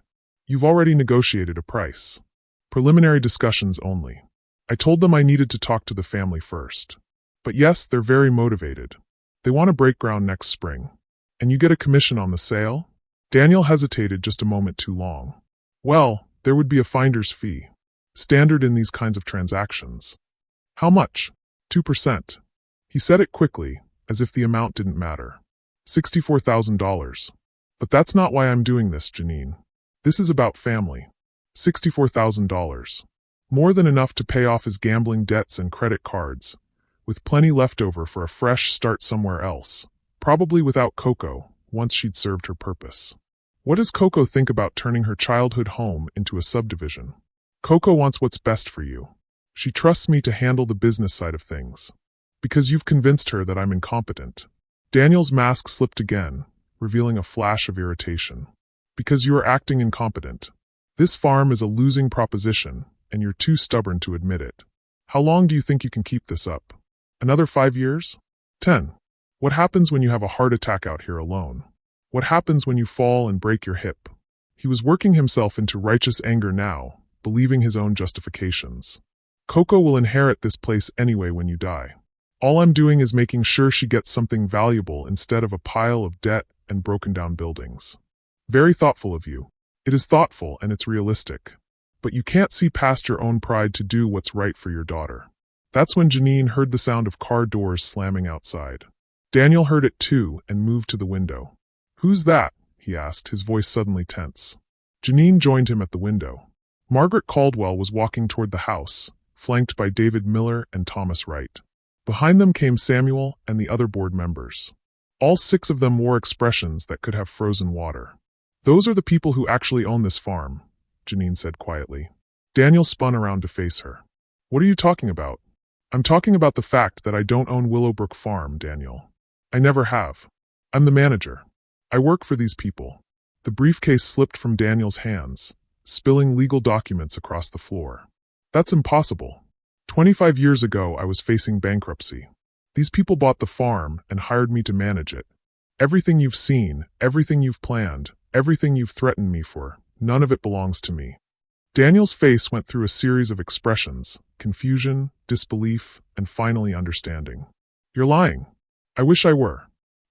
You've already negotiated a price. Preliminary discussions only. I told them I needed to talk to the family first. But yes, they're very motivated. They want to break ground next spring. And you get a commission on the sale? Daniel hesitated just a moment too long. Well, there would be a finder's fee. Standard in these kinds of transactions. How much? 2%. He said it quickly, as if the amount didn't matter. $64,000. But that's not why I'm doing this, Janine. This is about family. $64,000. More than enough to pay off his gambling debts and credit cards, with plenty left over for a fresh start somewhere else, probably without Koko, once she'd served her purpose. What does Koko think about turning her childhood home into a subdivision? Koko wants what's best for you. She trusts me to handle the business side of things. Because you've convinced her that I'm incompetent. Daniel's mask slipped again, revealing a flash of irritation. Because you are acting incompetent. This farm is a losing proposition, and you're too stubborn to admit it. How long do you think you can keep this up? Another 5 years? 10. What happens when you have a heart attack out here alone? What happens when you fall and break your hip? He was working himself into righteous anger now, believing his own justifications. Koko will inherit this place anyway when you die. All I'm doing is making sure she gets something valuable instead of a pile of debt and broken down buildings. Very thoughtful of you. It is thoughtful and it's realistic. But you can't see past your own pride to do what's right for your daughter. That's when Janine heard the sound of car doors slamming outside. Daniel heard it too and moved to the window. Who's that? He asked, his voice suddenly tense. Janine joined him at the window. Margaret Caldwell was walking toward the house, flanked by David Miller and Thomas Wright. Behind them came Samuel and the other board members. All 6 of them wore expressions that could have frozen water. Those are the people who actually own this farm, Janine said quietly. Daniel spun around to face her. What are you talking about? I'm talking about the fact that I don't own Willowbrook Farm, Daniel. I never have. I'm the manager. I work for these people. The briefcase slipped from Daniel's hands, spilling legal documents across the floor. That's impossible. 25 years ago, I was facing bankruptcy. These people bought the farm and hired me to manage it. Everything you've seen, everything you've planned, everything you've threatened me for, none of it belongs to me. Daniel's face went through a series of expressions, confusion, disbelief, and finally understanding. You're lying. I wish I were.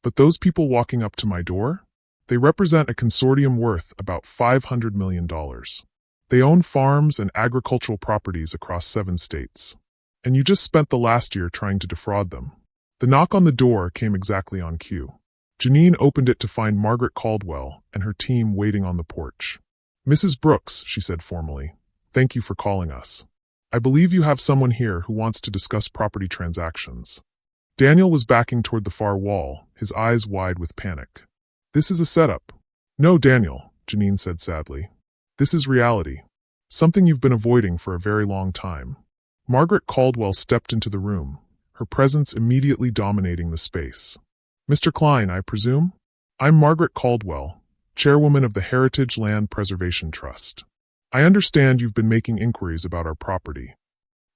But those people walking up to my door? They represent a consortium worth about $500 million. They own farms and agricultural properties across 7 states. And you just spent the last year trying to defraud them. The knock on the door came exactly on cue. Janine opened it to find Margaret Caldwell and her team waiting on the porch. Mrs. Brooks, she said formally, thank you for calling us. I believe you have someone here who wants to discuss property transactions. Daniel was backing toward the far wall, his eyes wide with panic. This is a setup. No, Daniel, Janine said sadly. This is reality. Something you've been avoiding for a very long time. Margaret Caldwell stepped into the room, her presence immediately dominating the space. "Mr. Klein, I presume? I'm Margaret Caldwell, chairwoman of the Heritage Land Preservation Trust. I understand you've been making inquiries about our property."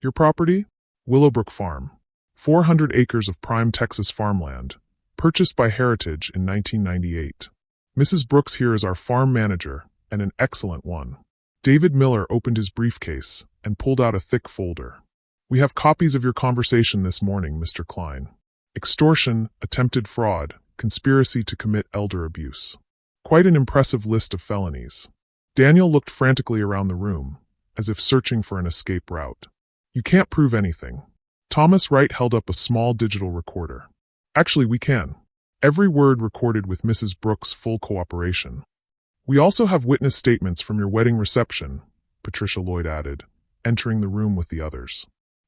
"Your property?" "Willowbrook Farm. 400 acres of prime Texas farmland, purchased by Heritage in 1998. Mrs. Brooks here is our farm manager, and an excellent one." David Miller opened his briefcase and pulled out a thick folder. "We have copies of your conversation this morning, Mr. Klein. Extortion, attempted fraud, conspiracy to commit elder abuse. Quite an impressive list of felonies." Daniel looked frantically around the room, as if searching for an escape route. "You can't prove anything." Thomas Wright held up a small digital recorder. "Actually, we can. Every word recorded with Mrs. Brooks' full cooperation. We also have witness statements from your wedding reception," Patricia Lloyd added, entering the room with the others.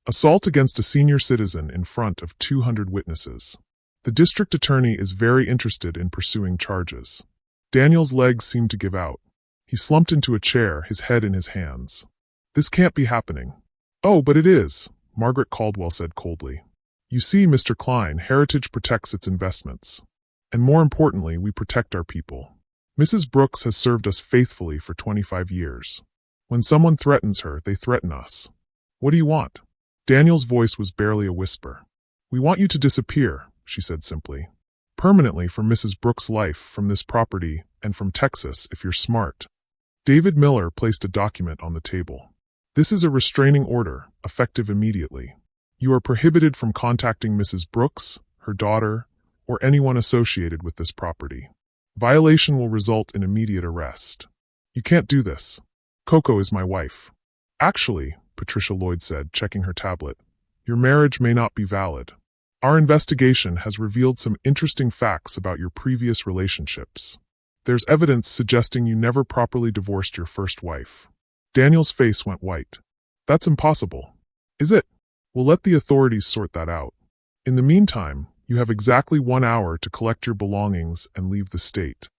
"Assault against a senior citizen in front of 200 witnesses. The district attorney is very interested in pursuing charges." Daniel's legs seemed to give out. He slumped into a chair, his head in his hands. "This can't be happening." "Oh, but it is," Margaret Caldwell said coldly. "You see, Mr. Klein, Heritage protects its investments. And more importantly, we protect our people. Mrs. Brooks has served us faithfully for 25 years. When someone threatens her, they threaten us. What do you want?" Daniel's voice was barely a whisper. "We want you to disappear," she said simply. "Permanently from Mrs. Brooks' life, from this property, and from Texas, if you're smart." David Miller placed a document on the table. "This is a restraining order, effective immediately. You are prohibited from contacting Mrs. Brooks, her daughter, or anyone associated with this property. Violation will result in immediate arrest." "You can't do this. Koko is my wife." "Actually," Patricia Lloyd said, checking her tablet, "your marriage may not be valid. Our investigation has revealed some interesting facts about your previous relationships. There's evidence suggesting you never properly divorced your first wife." Daniel's face went white. "That's impossible." "Is it? We'll let the authorities sort that out. In the meantime, you have exactly 1 hour to collect your belongings and leave the state."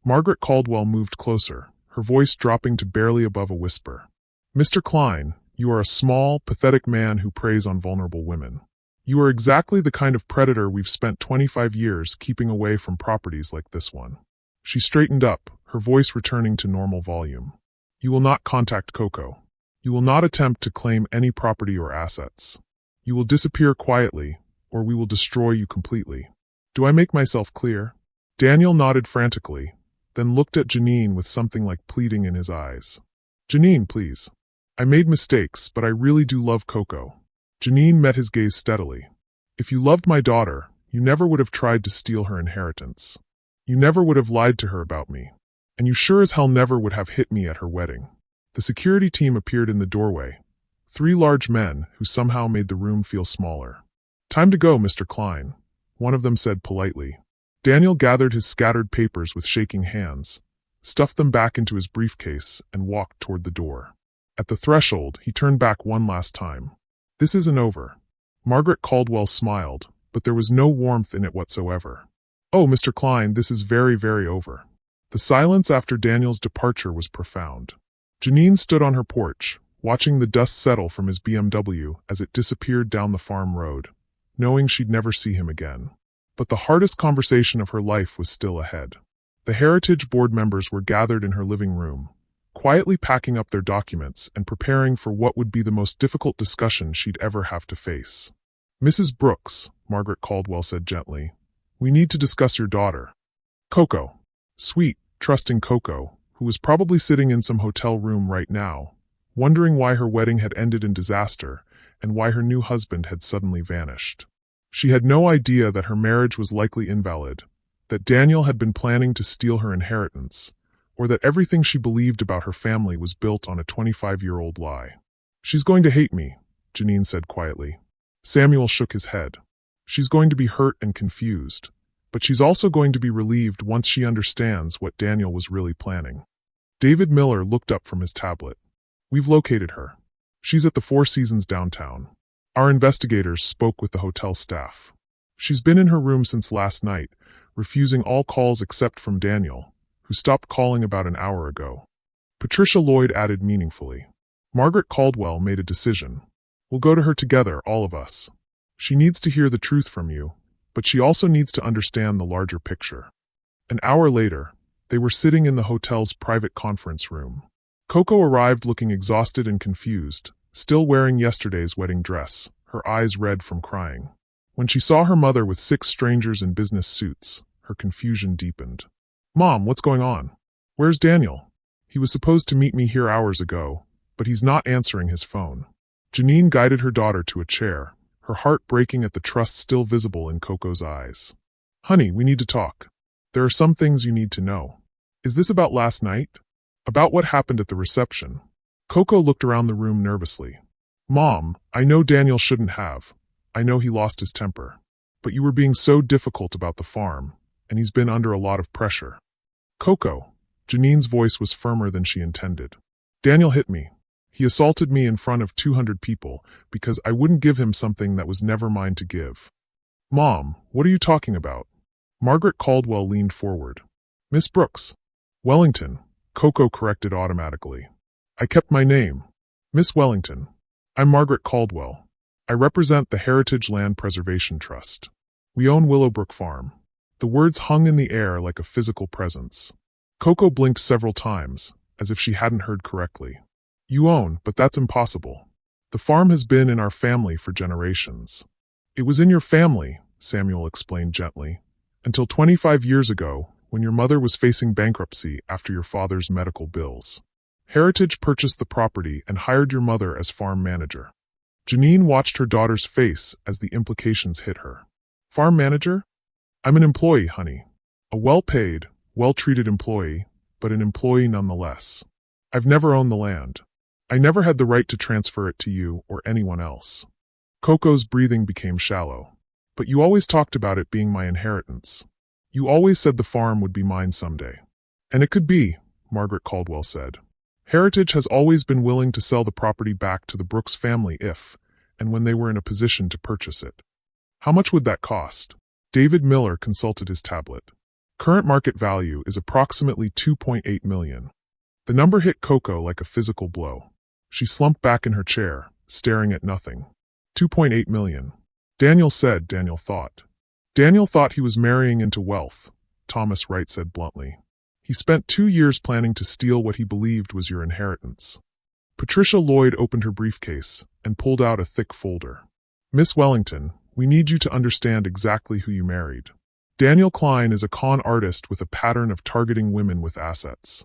Margaret Caldwell moved closer, her voice dropping to barely above a whisper. "Mr. Klein, you are a small, pathetic man who preys on vulnerable women. You are exactly the kind of predator we've spent 25 years keeping away from properties like this one." She straightened up, her voice returning to normal volume. "You will not contact Koko. You will not attempt to claim any property or assets. You will disappear quietly, or we will destroy you completely. Do I make myself clear?" Daniel nodded frantically, then looked at Janine with something like pleading in his eyes. "Janine, please. I made mistakes, but I really do love Koko." Janine met his gaze steadily. "If you loved my daughter, you never would have tried to steal her inheritance. You never would have lied to her about me. And you sure as hell never would have hit me at her wedding." The security team appeared in the doorway, 3 large men who somehow made the room feel smaller. "Time to go, Mr. Klein," one of them said politely. Daniel gathered his scattered papers with shaking hands, stuffed them back into his briefcase, and walked toward the door. At the threshold, he turned back one last time. "This isn't over." Margaret Caldwell smiled, but there was no warmth in it whatsoever. "Oh, Mr. Klein, this is very, very over." The silence after Daniel's departure was profound. Janine stood on her porch, watching the dust settle from his BMW as it disappeared down the farm road, knowing she'd never see him again. But the hardest conversation of her life was still ahead. The Heritage board members were gathered in her living room, quietly packing up their documents and preparing for what would be the most difficult discussion she'd ever have to face. "Mrs. Brooks," Margaret Caldwell said gently, "we need to discuss your daughter. Koko." Sweet, trusting Koko, who was probably sitting in some hotel room right now, wondering why her wedding had ended in disaster and why her new husband had suddenly vanished. She had no idea that her marriage was likely invalid, that Daniel had been planning to steal her inheritance, or that everything she believed about her family was built on a 25-year-old lie. "She's going to hate me," Janine said quietly. Samuel shook his head. "She's going to be hurt and confused, but she's also going to be relieved once she understands what Daniel was really planning." David Miller looked up from his tablet. "We've located her. She's at the Four Seasons downtown. Our investigators spoke with the hotel staff. She's been in her room since last night, refusing all calls except from Daniel, who stopped calling about an hour ago." Patricia Lloyd added meaningfully. Margaret Caldwell made a decision. "We'll go to her together, all of us. She needs to hear the truth from you, but she also needs to understand the larger picture. An hour later, they were sitting in the hotel's private conference room. Koko arrived looking exhausted and confused, still wearing yesterday's wedding dress, her eyes red from crying. When she saw her mother with 6 strangers in business suits, her confusion deepened. "Mom, what's going on? Where's Daniel? He was supposed to meet me here hours ago, but he's not answering his phone." Janine guided her daughter to a chair, her heart breaking at the trust still visible in Koko's eyes. "Honey, we need to talk. There are some things you need to know. Is this about last night? About what happened at the reception?" Koko looked around the room nervously. "Mom, I know Daniel shouldn't have. I know he lost his temper. But you were being so difficult about the farm, and he's been under a lot of pressure." "Koko," Janine's voice was firmer than she intended. "Daniel hit me. He assaulted me in front of 200 people because I wouldn't give him something that was never mine to give." "Mom, what are you talking about?" Margaret Caldwell leaned forward. "Miss Brooks." "Wellington," Koko corrected automatically. "I kept my name. Miss Wellington. I'm Margaret Caldwell. I represent the Heritage Land Preservation Trust. We own Willowbrook Farm." The words hung in the air like a physical presence. Koko blinked several times, as if she hadn't heard correctly. "You own, but that's impossible. The farm has been in our family for generations." "It was in your family," Samuel explained gently, "until 25 years ago, when your mother was facing bankruptcy after your father's medical bills. Heritage purchased the property and hired your mother as farm manager." Janine watched her daughter's face as the implications hit her. "Farm manager? I'm an employee, honey. A well-paid, well-treated employee, but an employee nonetheless. I've never owned the land. I never had the right to transfer it to you or anyone else." Koko's breathing became shallow. "But you always talked about it being my inheritance. You always said the farm would be mine someday." "And it could be," Margaret Caldwell said. "Heritage has always been willing to sell the property back to the Brooks family if, and when they were in a position to purchase it." "How much would that cost?" David Miller consulted his tablet. "Current market value is approximately $2.8 million. The number hit Koko like a physical blow. She slumped back in her chair, staring at nothing. $2.8 million. Daniel said, Daniel thought. Daniel thought he was marrying into wealth, Thomas Wright said bluntly. He spent 2 years planning to steal what he believed was your inheritance. Patricia Lloyd opened her briefcase and pulled out a thick folder. "Miss Wellington, we need you to understand exactly who you married. Daniel Klein is a con artist with a pattern of targeting women with assets."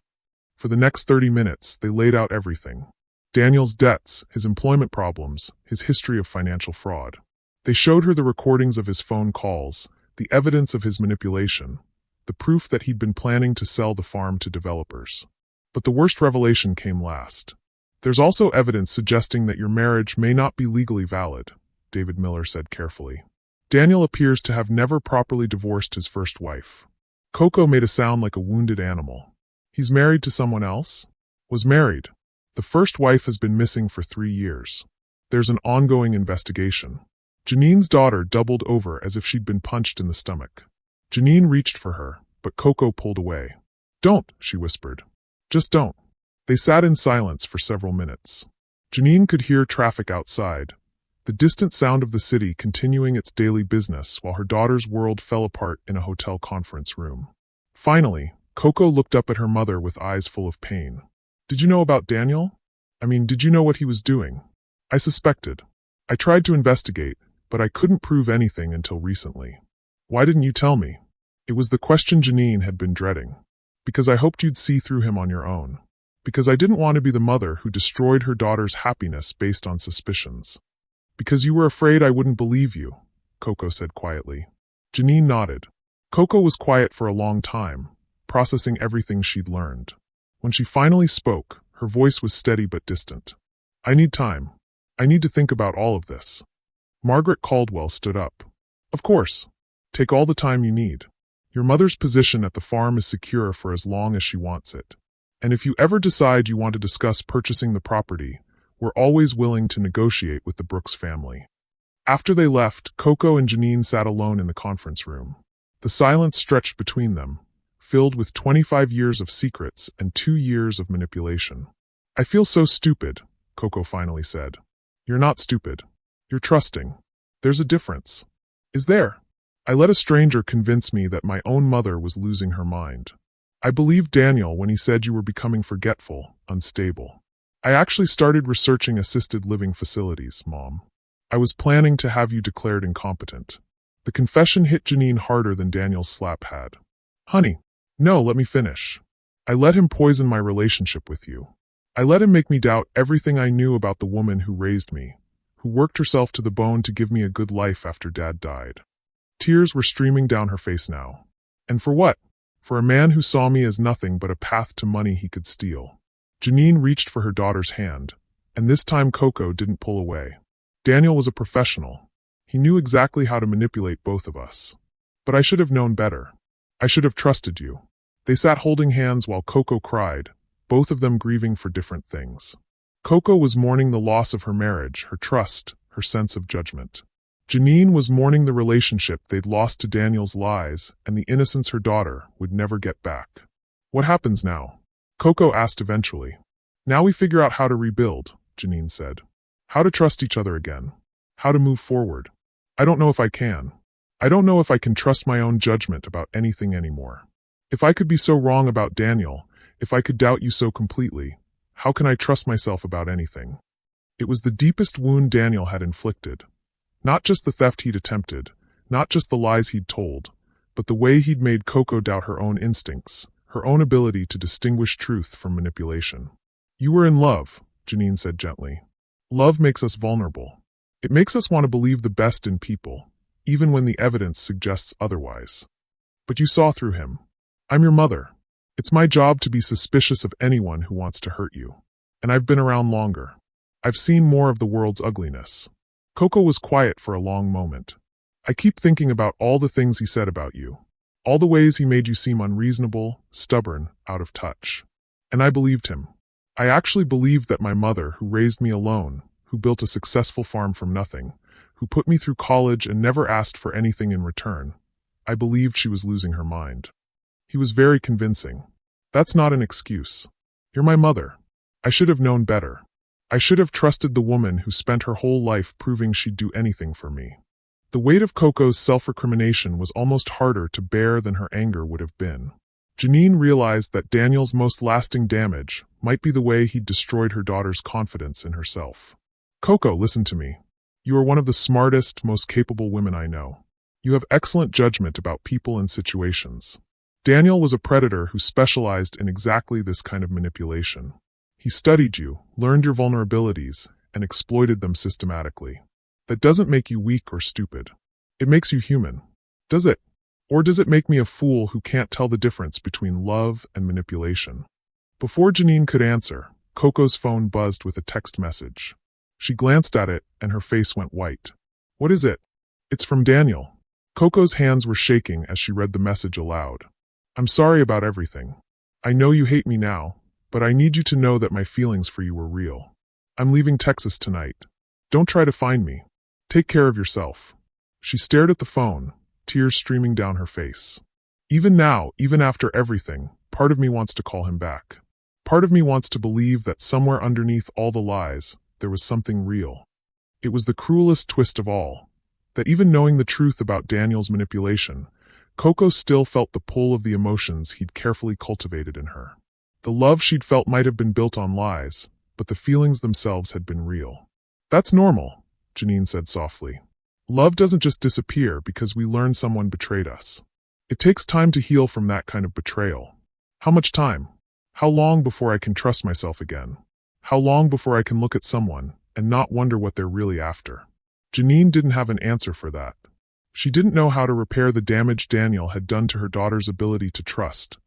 For the next 30 minutes, they laid out everything. Daniel's debts, his employment problems, his history of financial fraud. They showed her the recordings of his phone calls, the evidence of his manipulation, the proof that he'd been planning to sell the farm to developers. But the worst revelation came last. "There's also evidence suggesting that your marriage may not be legally valid," David Miller said carefully. "Daniel appears to have never properly divorced his first wife." Koko made a sound like a wounded animal. "He's married to someone else?" "Was married. The first wife has been missing for 3 years. There's an ongoing investigation." Janine's daughter doubled over as if she'd been punched in the stomach. Janine reached for her, but Koko pulled away. "Don't," she whispered. "Just don't." They sat in silence for several minutes. Janine could hear traffic outside, the distant sound of the city continuing its daily business while her daughter's world fell apart in a hotel conference room. Finally, Koko looked up at her mother with eyes full of pain. "Did you know about Daniel? Did you know what he was doing?" "I suspected. I tried to investigate, but I couldn't prove anything until recently." "Why didn't you tell me?" It was the question Janine had been dreading. "Because I hoped you'd see through him on your own. Because I didn't want to be the mother who destroyed her daughter's happiness based on suspicions. Because you were afraid I wouldn't believe you," Koko said quietly. Janine nodded. Koko was quiet for a long time, processing everything she'd learned. When she finally spoke, her voice was steady but distant. "I need time. I need to think about all of this." Margaret Caldwell stood up. "Of course. Take all the time you need. Your mother's position at the farm is secure for as long as she wants it. And if you ever decide you want to discuss purchasing the property, we're always willing to negotiate with the Brooks family." After they left, Koko and Janine sat alone in the conference room. The silence stretched between them, filled with 25 years of secrets and 2 years of manipulation. "I feel so stupid," Koko finally said. "You're not stupid. You're trusting. There's a difference. Is there? I let a stranger convince me that my own mother was losing her mind. I believed Daniel when he said you were becoming forgetful, unstable. I actually started researching assisted living facilities, Mom. I was planning to have you declared incompetent. The confession hit Janine harder than Daniel's slap had. Honey, no, let me finish. I let him poison my relationship with you. I let him make me doubt everything I knew about the woman who raised me, who worked herself to the bone to give me a good life after Dad died. Tears were streaming down her face now. And for what? For a man who saw me as nothing but a path to money he could steal. Janine reached for her daughter's hand, and this time Koko didn't pull away. Daniel was a professional. He knew exactly how to manipulate both of us. But I should have known better. I should have trusted you. They sat holding hands while Koko cried, both of them grieving for different things. Koko was mourning the loss of her marriage, her trust, her sense of judgment. Janine was mourning the relationship they'd lost to Daniel's lies and the innocence her daughter would never get back. What happens now? Koko asked eventually. Now we figure out how to rebuild, Janine said. How to trust each other again. How to move forward. I don't know if I can. I don't know if I can trust my own judgment about anything anymore. If I could be so wrong about Daniel, if I could doubt you so completely, how can I trust myself about anything? It was the deepest wound Daniel had inflicted. Not just the theft he'd attempted, not just the lies he'd told, but the way he'd made Koko doubt her own instincts, her own ability to distinguish truth from manipulation. You were in love, Janine said gently. Love makes us vulnerable. It makes us want to believe the best in people, even when the evidence suggests otherwise. But you saw through him. I'm your mother. It's my job to be suspicious of anyone who wants to hurt you. And I've been around longer. I've seen more of the world's ugliness. Koko was quiet for a long moment. I keep thinking about all the things he said about you. All the ways he made you seem unreasonable, stubborn, out of touch. And I believed him. I actually believed that my mother, who raised me alone, who built a successful farm from nothing, who put me through college and never asked for anything in return, I believed she was losing her mind. He was very convincing. That's not an excuse. You're my mother. I should have known better. I should have trusted the woman who spent her whole life proving she'd do anything for me. The weight of Koko's self-recrimination was almost harder to bear than her anger would have been. Janine realized that Daniel's most lasting damage might be the way he'd destroyed her daughter's confidence in herself. Koko, listen to me. You are one of the smartest, most capable women I know. You have excellent judgment about people and situations. Daniel was a predator who specialized in exactly this kind of manipulation. He studied you, learned your vulnerabilities, and exploited them systematically. That doesn't make you weak or stupid. It makes you human. Does it? Or does it make me a fool who can't tell the difference between love and manipulation? Before Janine could answer, Koko's phone buzzed with a text message. She glanced at it, and her face went white. What is it? It's from Daniel. Koko's hands were shaking as she read the message aloud. I'm sorry about everything. I know you hate me now, but I need you to know that my feelings for you were real. I'm leaving Texas tonight. Don't try to find me. Take care of yourself. She stared at the phone, tears streaming down her face. Even now, even after everything, part of me wants to call him back. Part of me wants to believe that somewhere underneath all the lies, there was something real. It was the cruelest twist of all, that even knowing the truth about Daniel's manipulation, Koko still felt the pull of the emotions he'd carefully cultivated in her. The love she'd felt might have been built on lies, but the feelings themselves had been real. That's normal, Janine said softly. Love doesn't just disappear because we learn someone betrayed us. It takes time to heal from that kind of betrayal. How much time? How long before I can trust myself again? How long before I can look at someone and not wonder what they're really after? Janine didn't have an answer for that. She didn't know how to repair the damage Daniel had done to her daughter's ability to trust,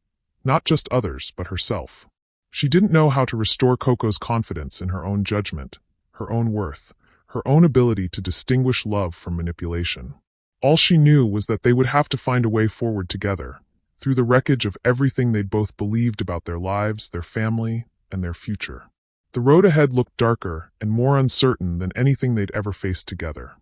not just others, but herself. She didn't know how to restore Koko's confidence in her own judgment, her own worth, her own ability to distinguish love from manipulation. All she knew was that they would have to find a way forward together, through the wreckage of everything they'd both believed about their lives, their family, and their future. The road ahead looked darker and more uncertain than anything they'd ever faced together.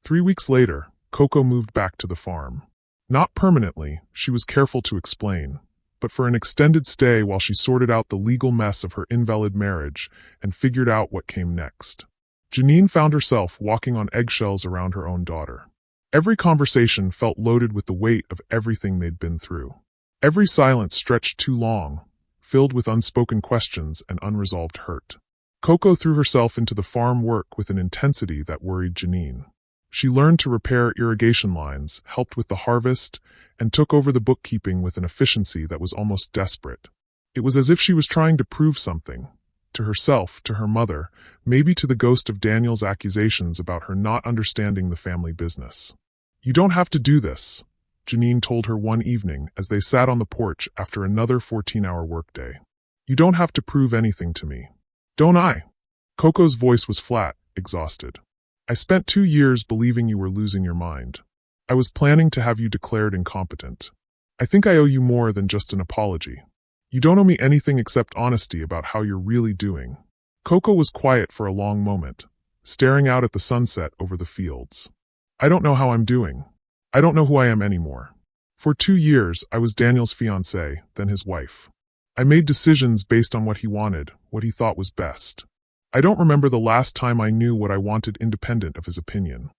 3 weeks later, Koko moved back to the farm. Not permanently, she was careful to explain, but for an extended stay while she sorted out the legal mess of her invalid marriage and figured out what came next. Janine found herself walking on eggshells around her own daughter. Every conversation felt loaded with the weight of everything they'd been through. Every silence stretched too long, filled with unspoken questions and unresolved hurt. Koko threw herself into the farm work with an intensity that worried Janine. She learned to repair irrigation lines, helped with the harvest, and took over the bookkeeping with an efficiency that was almost desperate. It was as if she was trying to prove something, to herself, to her mother, maybe to the ghost of Daniel's accusations about her not understanding the family business. "You don't have to do this," Janine told her one evening as they sat on the porch after another 14-hour workday. "You don't have to prove anything to me." "Don't I?" Koko's voice was flat, exhausted. "I spent 2 years believing you were losing your mind. I was planning to have you declared incompetent. I think I owe you more than just an apology. You don't owe me anything except honesty about how you're really doing." Koko was quiet for a long moment, staring out at the sunset over the fields. "I don't know how I'm doing. I don't know who I am anymore. For 2 years, I was Daniel's fiancée, then his wife. I made decisions based on what he wanted, what he thought was best. I don't remember the last time I knew what I wanted independent of his opinion."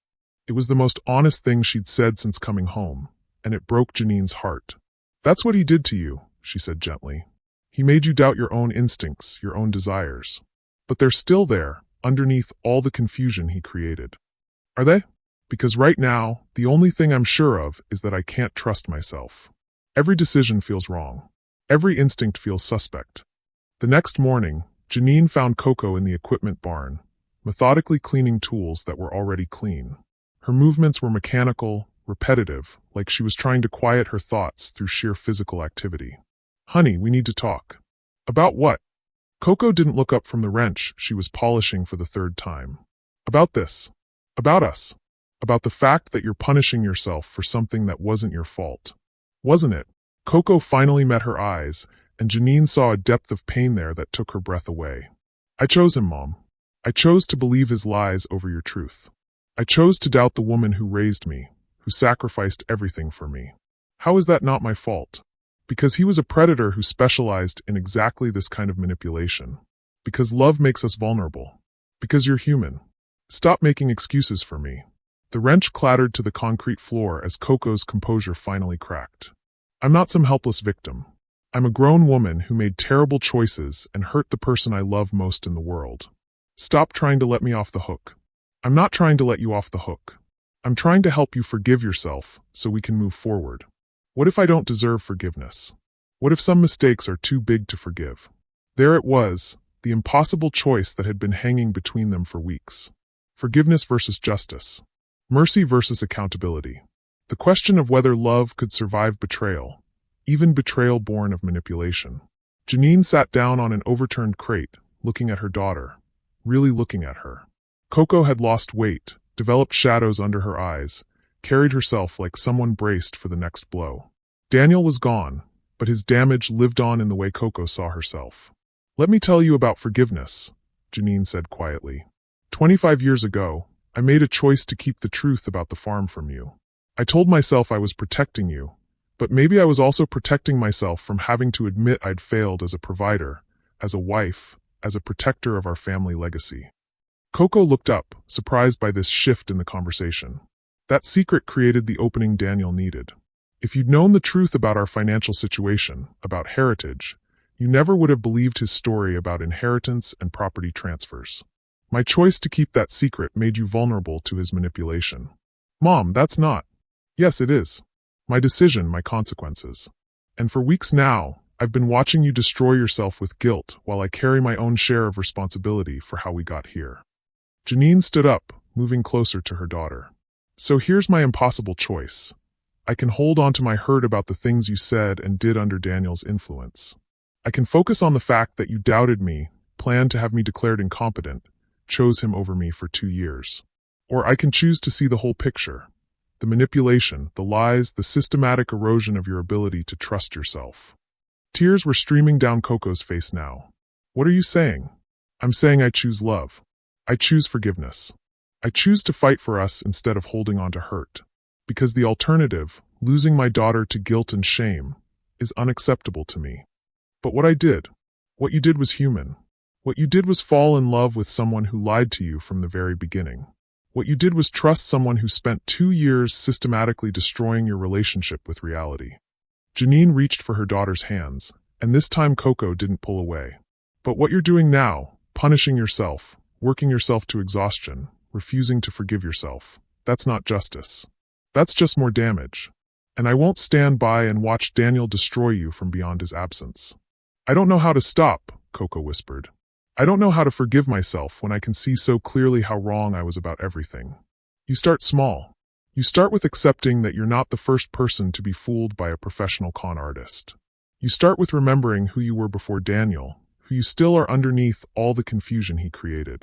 It was the most honest thing she'd said since coming home, and it broke Janine's heart. "That's what he did to you," she said gently. "He made you doubt your own instincts, your own desires. But they're still there, underneath all the confusion he created." "Are they?" "Because right now, the only thing I'm sure of is that I can't trust myself. Every decision feels wrong. Every instinct feels suspect." The next morning, Janine found Koko in the equipment barn, methodically cleaning tools that were already clean. Her movements were mechanical, repetitive, like she was trying to quiet her thoughts through sheer physical activity. "Honey, we need to talk." "About what?" Koko didn't look up from the wrench she was polishing for the 3rd time. "About this. About us. About the fact that you're punishing yourself for something that wasn't your fault. Wasn't it?" Koko finally met her eyes, and Janine saw a depth of pain there that took her breath away. "I chose him, Mom. I chose to believe his lies over your truth. I chose to doubt the woman who raised me, who sacrificed everything for me. How is that not my fault? Because he was a predator who specialized in exactly this kind of manipulation. Because love makes us vulnerable. Because you're human. Stop making excuses for me." The wrench clattered to the concrete floor as Koko's composure finally cracked. "I'm not some helpless victim. I'm a grown woman who made terrible choices and hurt the person I love most in the world. Stop trying to let me off the hook." "I'm not trying to let you off the hook. I'm trying to help you forgive yourself so we can move forward. What if I don't deserve forgiveness? What if some mistakes are too big to forgive?" There it was, the impossible choice that had been hanging between them for weeks. Forgiveness versus justice. Mercy versus accountability. The question of whether love could survive betrayal, even betrayal born of manipulation. Janine sat down on an overturned crate, looking at her daughter, really looking at her. Koko had lost weight, developed shadows under her eyes, carried herself like someone braced for the next blow. Daniel was gone, but his damage lived on in the way Koko saw herself. "Let me tell you about forgiveness," Janine said quietly. 25 years ago, I made a choice to keep the truth about the farm from you. I told myself I was protecting you, but maybe I was also protecting myself from having to admit I'd failed as a provider, as a wife, as a protector of our family legacy." Koko looked up, surprised by this shift in the conversation. That secret created the opening Daniel needed. "If you'd known the truth about our financial situation, about heritage, you never would have believed his story about inheritance and property transfers. My choice to keep that secret made you vulnerable to his manipulation." "Mom, that's not." "Yes, it is. My decision, my consequences. And for weeks now, I've been watching you destroy yourself with guilt while I carry my own share of responsibility for how we got here." Janine stood up, moving closer to her daughter. "So here's my impossible choice. I can hold on to my hurt about the things you said and did under Daniel's influence. I can focus on the fact that you doubted me, planned to have me declared incompetent, chose him over me for 2 years. Or I can choose to see the whole picture. The manipulation, the lies, the systematic erosion of your ability to trust yourself." Tears were streaming down Koko's face now. "What are you saying?" "I'm saying I choose love. I choose forgiveness. I choose to fight for us instead of holding on to hurt. Because the alternative, losing my daughter to guilt and shame, is unacceptable to me. But what I did, what you did was human. What you did was fall in love with someone who lied to you from the very beginning. What you did was trust someone who spent 2 years systematically destroying your relationship with reality. Janine reached for her daughter's hands, and this time Koko didn't pull away. But what you're doing now, punishing yourself, working yourself to exhaustion, refusing to forgive yourself, that's not justice. That's just more damage. And I won't stand by and watch Daniel destroy you from beyond his absence. I don't know how to stop, Koko whispered. I don't know how to forgive myself when I can see so clearly how wrong I was about everything. You start small. You start with accepting that you're not the first person to be fooled by a professional con artist. You start with remembering who you were before Daniel, who you still are underneath all the confusion he created.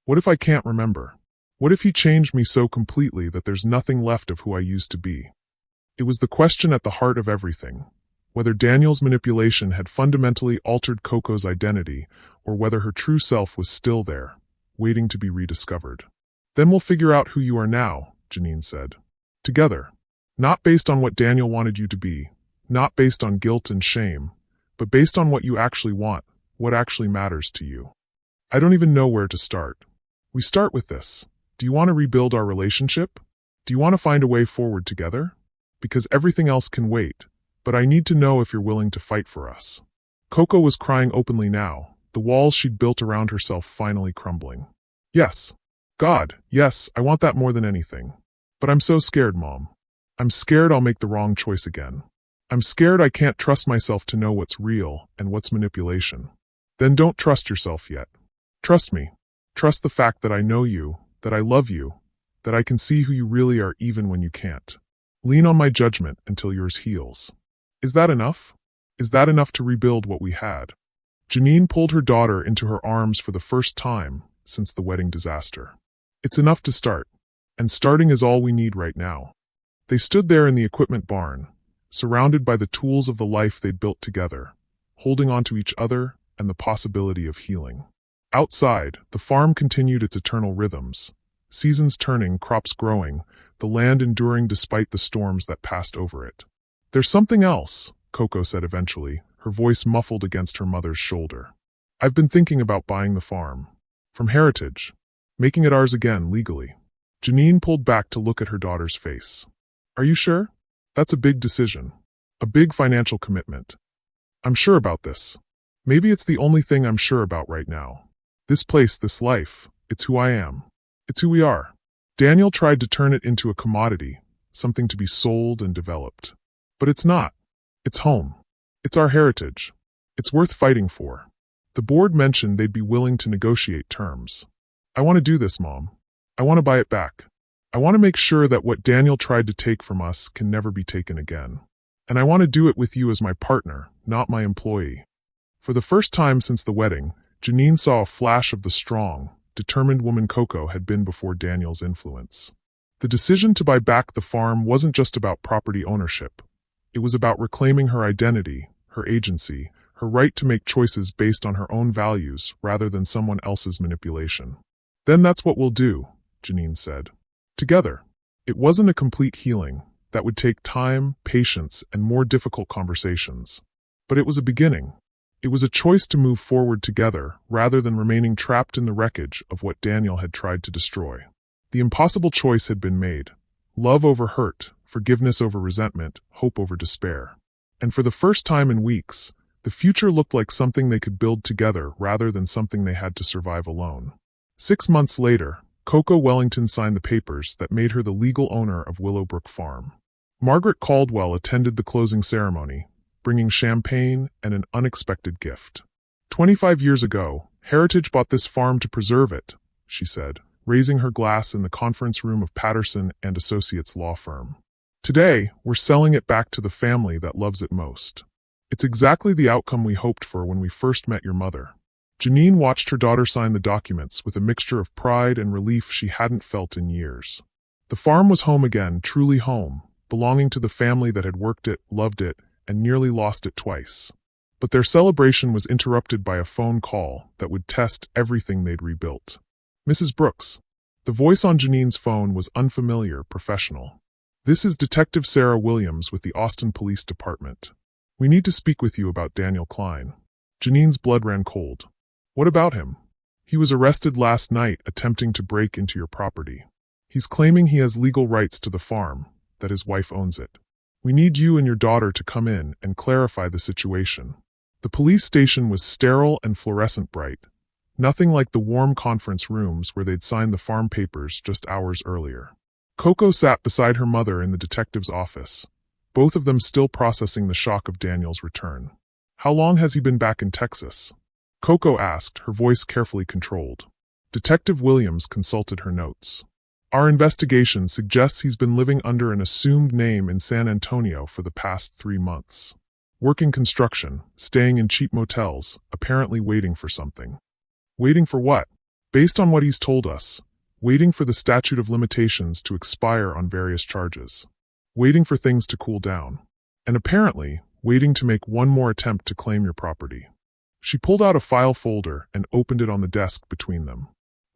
What if I can't remember? What if he changed me so completely that there's nothing left of who I used to be? It was the question at the heart of everything. Whether Daniel's manipulation had fundamentally altered Koko's identity, or whether her true self was still there, waiting to be rediscovered. Then we'll figure out who you are now, Janine said. Together. Not based on what Daniel wanted you to be, not based on guilt and shame, but based on what you actually want, what actually matters to you. I don't even know where to start. We start with this. Do you want to rebuild our relationship? Do you want to find a way forward together? Because everything else can wait. But I need to know if you're willing to fight for us. Koko was crying openly now, the walls she'd built around herself finally crumbling. Yes. God, yes, I want that more than anything. But I'm so scared, Mom. I'm scared I'll make the wrong choice again. I'm scared I can't trust myself to know what's real and what's manipulation. Then don't trust yourself yet. Trust me. Trust the fact that I know you, that I love you, that I can see who you really are even when you can't. Lean on my judgment until yours heals. Is that enough? Is that enough to rebuild what we had? Janine pulled her daughter into her arms for the first time since the wedding disaster. It's enough to start, and starting is all we need right now. They stood there in the equipment barn, surrounded by the tools of the life they'd built together, holding on to each other and the possibility of healing. Outside, the farm continued its eternal rhythms, seasons turning, crops growing, the land enduring despite the storms that passed over it. There's something else, Koko said eventually, her voice muffled against her mother's shoulder. I've been thinking about buying the farm. From Heritage. Making it ours again, legally. Janine pulled back to look at her daughter's face. Are you sure? That's a big decision. A big financial commitment. I'm sure about this. Maybe it's the only thing I'm sure about right now. This place, this life, it's who I am. It's who we are. Daniel tried to turn it into a commodity, something to be sold and developed. But it's not. It's home. It's our heritage. It's worth fighting for. The board mentioned they'd be willing to negotiate terms. I want to do this, Mom. I want to buy it back. I want to make sure that what Daniel tried to take from us can never be taken again. And I want to do it with you as my partner, not my employee. For the first time since the wedding, Janine saw a flash of the strong, determined woman Koko had been before Daniel's influence. The decision to buy back the farm wasn't just about property ownership. It was about reclaiming her identity, her agency, her right to make choices based on her own values rather than someone else's manipulation. Then that's what we'll do, Janine said. Together. It wasn't a complete healing. That would take time, patience, and more difficult conversations. But it was a beginning. It was a choice to move forward together rather than remaining trapped in the wreckage of what Daniel had tried to destroy. The impossible choice had been made. Love over hurt, forgiveness over resentment, hope over despair. And for the first time in weeks, the future looked like something they could build together rather than something they had to survive alone. 6 months later, Koko Wellington signed the papers that made her the legal owner of Willowbrook Farm. Margaret Caldwell attended the closing ceremony, bringing champagne and an unexpected gift. 25 years ago, Heritage bought this farm to preserve it, she said, raising her glass in the conference room of Patterson and Associates law firm. Today, we're selling it back to the family that loves it most. It's exactly the outcome we hoped for when we first met your mother. Janine watched her daughter sign the documents with a mixture of pride and relief she hadn't felt in years. The farm was home again, truly home, belonging to the family that had worked it, loved it, and nearly lost it twice. But their celebration was interrupted by a phone call that would test everything they'd rebuilt. Mrs. Brooks. The voice on Janine's phone was unfamiliar, professional. This is Detective Sarah Williams with the Austin Police Department. We need to speak with you about Daniel Klein. Janine's blood ran cold. What about him? He was arrested last night attempting to break into your property. He's claiming he has legal rights to the farm, that his wife owns it. We need you and your daughter to come in and clarify the situation. The police station was sterile and fluorescent bright, nothing like the warm conference rooms where they'd signed the farm papers just hours earlier. Koko sat beside her mother in the detective's office, both of them still processing the shock of Daniel's return. How long has he been back in Texas? Koko asked, her voice carefully controlled. Detective Williams consulted her notes. Our investigation suggests he's been living under an assumed name in San Antonio for the past 3 months. Working construction, staying in cheap motels, apparently waiting for something. Waiting for what? Based on what he's told us, waiting for the statute of limitations to expire on various charges. Waiting for things to cool down. And apparently, waiting to make one more attempt to claim your property. She pulled out a file folder and opened it on the desk between them.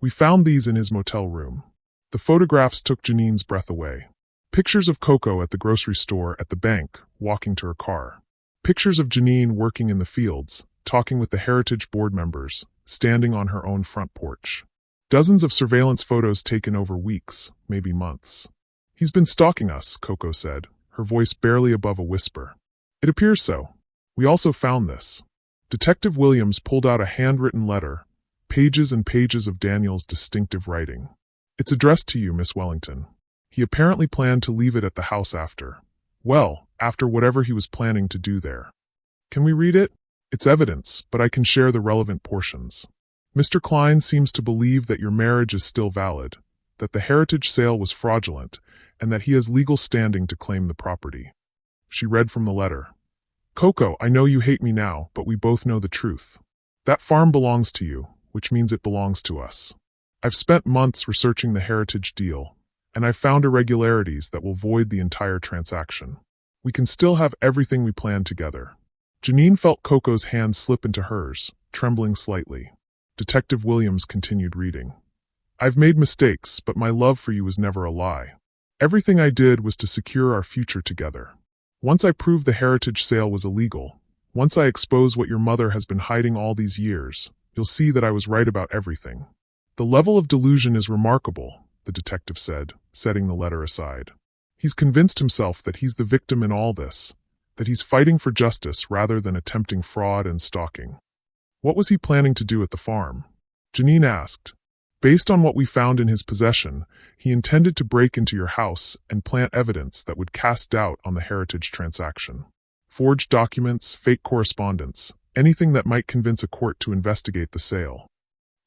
We found these in his motel room. The photographs took Janine's breath away. Pictures of Koko at the grocery store, at the bank, walking to her car. Pictures of Janine working in the fields, talking with the Heritage Board members, standing on her own front porch. Dozens of surveillance photos taken over weeks, maybe months. He's been stalking us, Koko said, her voice barely above a whisper. It appears so. We also found this. Detective Williams pulled out a handwritten letter, pages and pages of Daniel's distinctive writing. It's addressed to you, Miss Wellington. He apparently planned to leave it at the house after whatever he was planning to do there. Can we read it? It's evidence, but I can share the relevant portions. Mr. Klein seems to believe that your marriage is still valid, that the heritage sale was fraudulent, and that he has legal standing to claim the property. She read from the letter. Koko, I know you hate me now, but we both know the truth. That farm belongs to you, which means it belongs to us. I've spent months researching the heritage deal, and I've found irregularities that will void the entire transaction. We can still have everything we planned together. Janine felt Koko's hand slip into hers, trembling slightly. Detective Williams continued reading. I've made mistakes, but my love for you was never a lie. Everything I did was to secure our future together. Once I proved the heritage sale was illegal, once I expose what your mother has been hiding all these years, you'll see that I was right about everything. The level of delusion is remarkable, the detective said, setting the letter aside. He's convinced himself that he's the victim in all this, that he's fighting for justice rather than attempting fraud and stalking. What was he planning to do at the farm? Janine asked. Based on what we found in his possession, he intended to break into your house and plant evidence that would cast doubt on the heritage transaction. Forged documents, fake correspondence, anything that might convince a court to investigate the sale.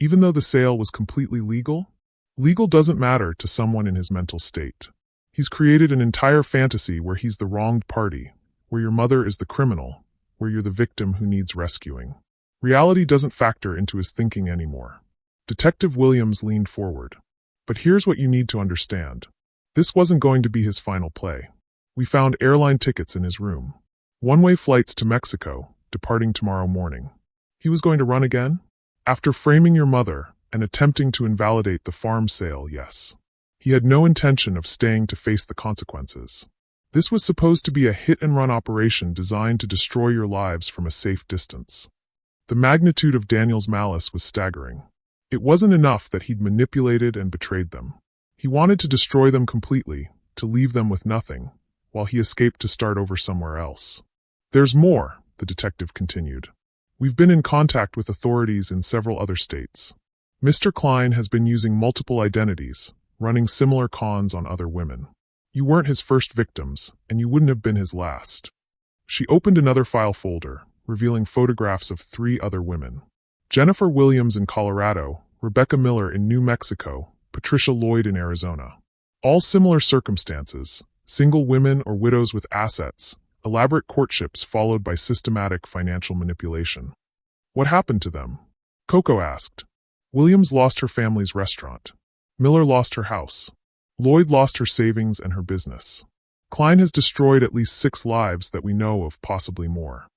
Even though the sale was completely legal? Legal doesn't matter to someone in his mental state. He's created an entire fantasy where he's the wronged party, where your mother is the criminal, where you're the victim who needs rescuing. Reality doesn't factor into his thinking anymore. Detective Williams leaned forward. But here's what you need to understand. This wasn't going to be his final play. We found airline tickets in his room. One-way flights to Mexico, departing tomorrow morning. He was going to run again? After framing your mother and attempting to invalidate the farm sale, yes. He had no intention of staying to face the consequences. This was supposed to be a hit-and-run operation designed to destroy your lives from a safe distance. The magnitude of Daniel's malice was staggering. It wasn't enough that he'd manipulated and betrayed them. He wanted to destroy them completely, to leave them with nothing, while he escaped to start over somewhere else. There's more, the detective continued. We've been in contact with authorities in several other states. Mr. Klein has been using multiple identities, running similar cons on other women. You weren't his first victims, and you wouldn't have been his last. She opened another file folder, revealing photographs of 3 other women. Jennifer Williams in Colorado, Rebecca Miller in New Mexico, Patricia Lloyd in Arizona. All similar circumstances, single women or widows with assets, elaborate courtships followed by systematic financial manipulation. What happened to them? Koko asked. Williams lost her family's restaurant. Miller lost her house. Lloyd lost her savings and her business. Klein has destroyed at least 6 lives that we know of, possibly more.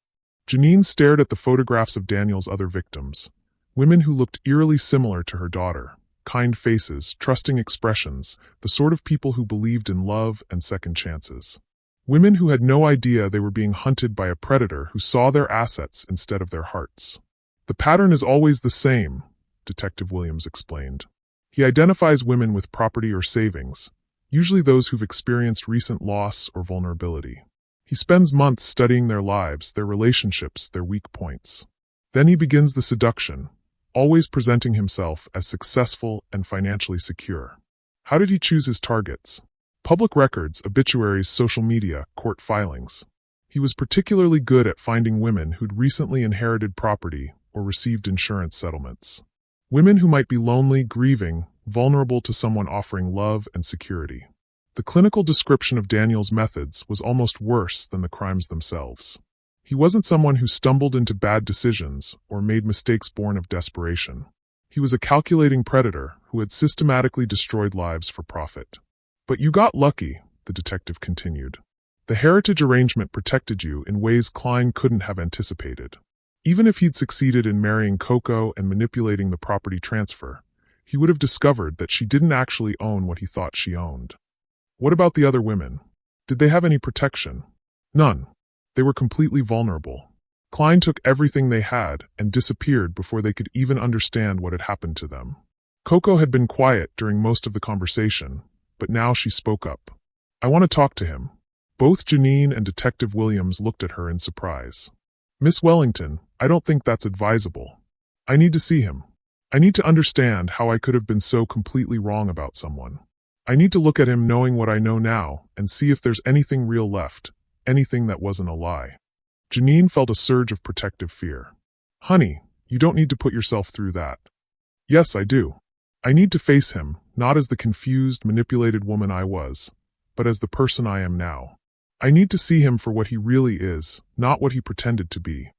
Janine stared at the photographs of Daniel's other victims, women who looked eerily similar to her daughter, kind faces, trusting expressions, the sort of people who believed in love and second chances. Women who had no idea they were being hunted by a predator who saw their assets instead of their hearts. The pattern is always the same, Detective Williams explained. He identifies women with property or savings, usually those who've experienced recent loss or vulnerability. He spends months studying their lives, their relationships, their weak points. Then he begins the seduction, always presenting himself as successful and financially secure. How did he choose his targets? Public records, obituaries, social media, court filings. He was particularly good at finding women who'd recently inherited property or received insurance settlements. Women who might be lonely, grieving, vulnerable to someone offering love and security. The clinical description of Daniel's methods was almost worse than the crimes themselves. He wasn't someone who stumbled into bad decisions or made mistakes born of desperation. He was a calculating predator who had systematically destroyed lives for profit. But you got lucky, the detective continued. The heritage arrangement protected you in ways Klein couldn't have anticipated. Even if he'd succeeded in marrying Koko and manipulating the property transfer, he would have discovered that she didn't actually own what he thought she owned. What about the other women? Did they have any protection? None. They were completely vulnerable. Klein took everything they had and disappeared before they could even understand what had happened to them. Koko had been quiet during most of the conversation, but now she spoke up. I want to talk to him. Both Janine and Detective Williams looked at her in surprise. Miss Wellington, I don't think that's advisable. I need to see him. I need to understand how I could have been so completely wrong about someone. I need to look at him knowing what I know now and see if there's anything real left, anything that wasn't a lie. Janine felt a surge of protective fear. Honey, you don't need to put yourself through that. Yes, I do. I need to face him, not as the confused, manipulated woman I was, but as the person I am now. I need to see him for what he really is, not what he pretended to be.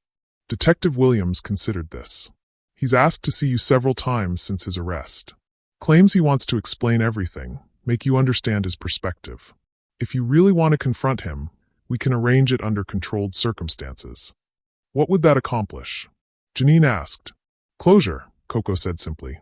Detective Williams considered this. He's asked to see you several times since his arrest. Claims he wants to explain everything, make you understand his perspective. If you really want to confront him, we can arrange it under controlled circumstances. What would that accomplish? Janine asked. Closure, Koko said simply.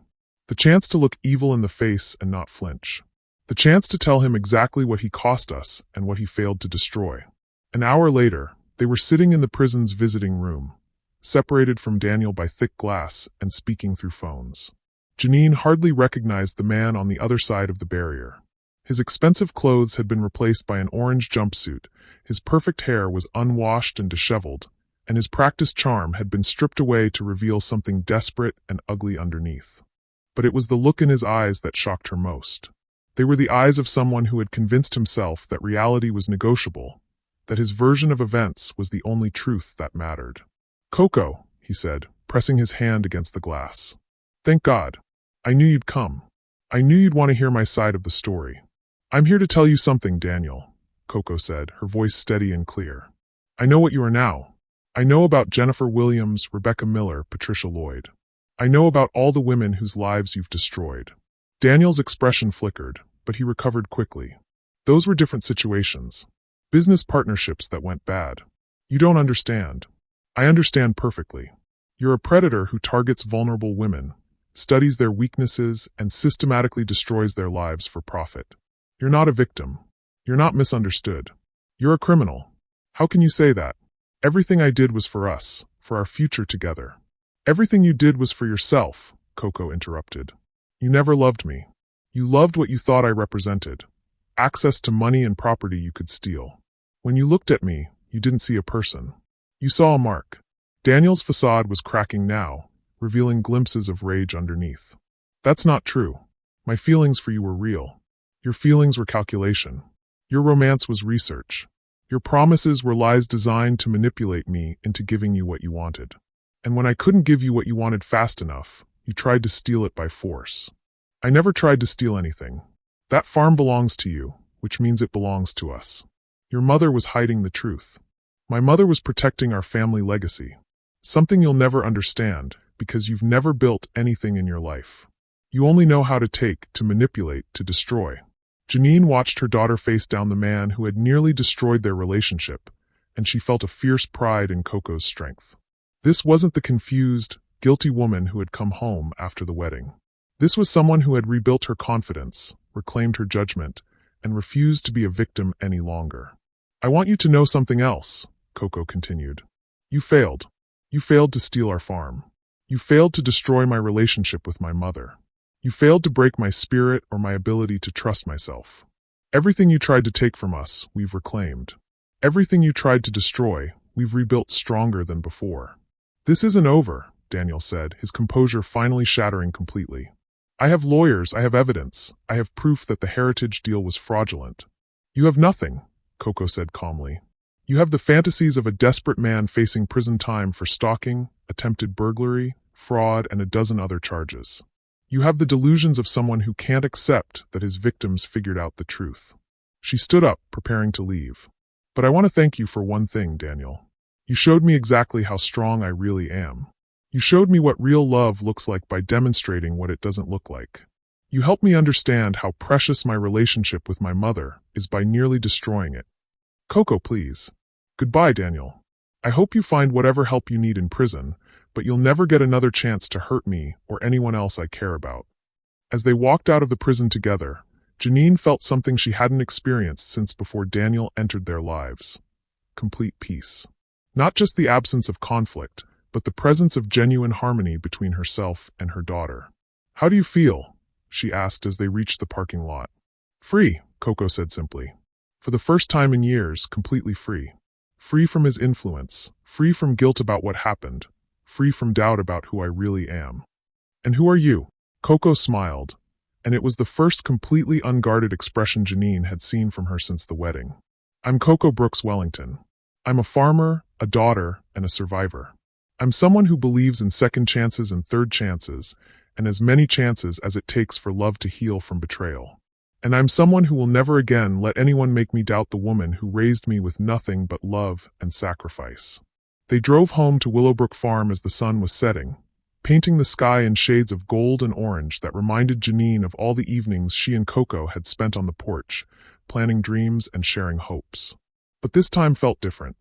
The chance to look evil in the face and not flinch. The chance to tell him exactly what he cost us and what he failed to destroy. An hour later, they were sitting in the prison's visiting room, separated from Daniel by thick glass and speaking through phones. Janine hardly recognized the man on the other side of the barrier. His expensive clothes had been replaced by an orange jumpsuit, his perfect hair was unwashed and disheveled, and his practiced charm had been stripped away to reveal something desperate and ugly underneath. But it was the look in his eyes that shocked her most. They were the eyes of someone who had convinced himself that reality was negotiable, that his version of events was the only truth that mattered. Koko, he said, pressing his hand against the glass. Thank God. I knew you'd come. I knew you'd want to hear my side of the story. I'm here to tell you something, Daniel, Koko said, her voice steady and clear. I know what you are now. I know about Jennifer Williams, Rebecca Miller, Patricia Lloyd. I know about all the women whose lives you've destroyed. Daniel's expression flickered, but he recovered quickly. Those were different situations. Business partnerships that went bad. You don't understand. I understand perfectly. You're a predator who targets vulnerable women, studies their weaknesses, and systematically destroys their lives for profit. You're not a victim. You're not misunderstood. You're a criminal. How can you say that? Everything I did was for us, for our future together. Everything you did was for yourself, Koko interrupted. You never loved me. You loved what you thought I represented. Access to money and property you could steal. When you looked at me, you didn't see a person. You saw a mark. Daniel's facade was cracking now, revealing glimpses of rage underneath. That's not true. My feelings for you were real. Your feelings were calculation. Your romance was research. Your promises were lies designed to manipulate me into giving you what you wanted. And when I couldn't give you what you wanted fast enough, you tried to steal it by force. I never tried to steal anything. That farm belongs to you, which means it belongs to us. Your mother was hiding the truth. My mother was protecting our family legacy. Something you'll never understand, because you've never built anything in your life. You only know how to take, to manipulate, to destroy. Janine watched her daughter face down the man who had nearly destroyed their relationship, and she felt a fierce pride in Koko's strength. This wasn't the confused, guilty woman who had come home after the wedding. This was someone who had rebuilt her confidence, reclaimed her judgment, and refused to be a victim any longer. I want you to know something else, Koko continued. You failed. You failed to steal our farm. You failed to destroy my relationship with my mother. You failed to break my spirit or my ability to trust myself. Everything you tried to take from us, we've reclaimed. Everything you tried to destroy, we've rebuilt stronger than before. This isn't over, Daniel said, his composure finally shattering completely. I have lawyers, I have evidence, I have proof that the heritage deal was fraudulent. You have nothing, Koko said calmly. You have the fantasies of a desperate man facing prison time for stalking, attempted burglary, fraud, and a dozen other charges. You have the delusions of someone who can't accept that his victims figured out the truth. She stood up, preparing to leave. But I want to thank you for one thing, Daniel. You showed me exactly how strong I really am. You showed me what real love looks like by demonstrating what it doesn't look like. You helped me understand how precious my relationship with my mother is by nearly destroying it. Koko, please. Goodbye, Daniel. I hope you find whatever help you need in prison, but you'll never get another chance to hurt me or anyone else I care about. As they walked out of the prison together, Janine felt something she hadn't experienced since before Daniel entered their lives. Complete peace. Not just the absence of conflict, but the presence of genuine harmony between herself and her daughter. How do you feel? She asked as they reached the parking lot. Free, Koko said simply. For the first time in years, completely free. Free from his influence, free from guilt about what happened, free from doubt about who I really am. And who are you? Koko smiled, and it was the first completely unguarded expression Janine had seen from her since the wedding. I'm Koko Brooks Wellington. I'm a farmer, a daughter, and a survivor. I'm someone who believes in second chances and third chances, and as many chances as it takes for love to heal from betrayal. And I'm someone who will never again let anyone make me doubt the woman who raised me with nothing but love and sacrifice. They drove home to Willowbrook Farm as the sun was setting, painting the sky in shades of gold and orange that reminded Janine of all the evenings she and Koko had spent on the porch, planning dreams and sharing hopes. But this time felt different.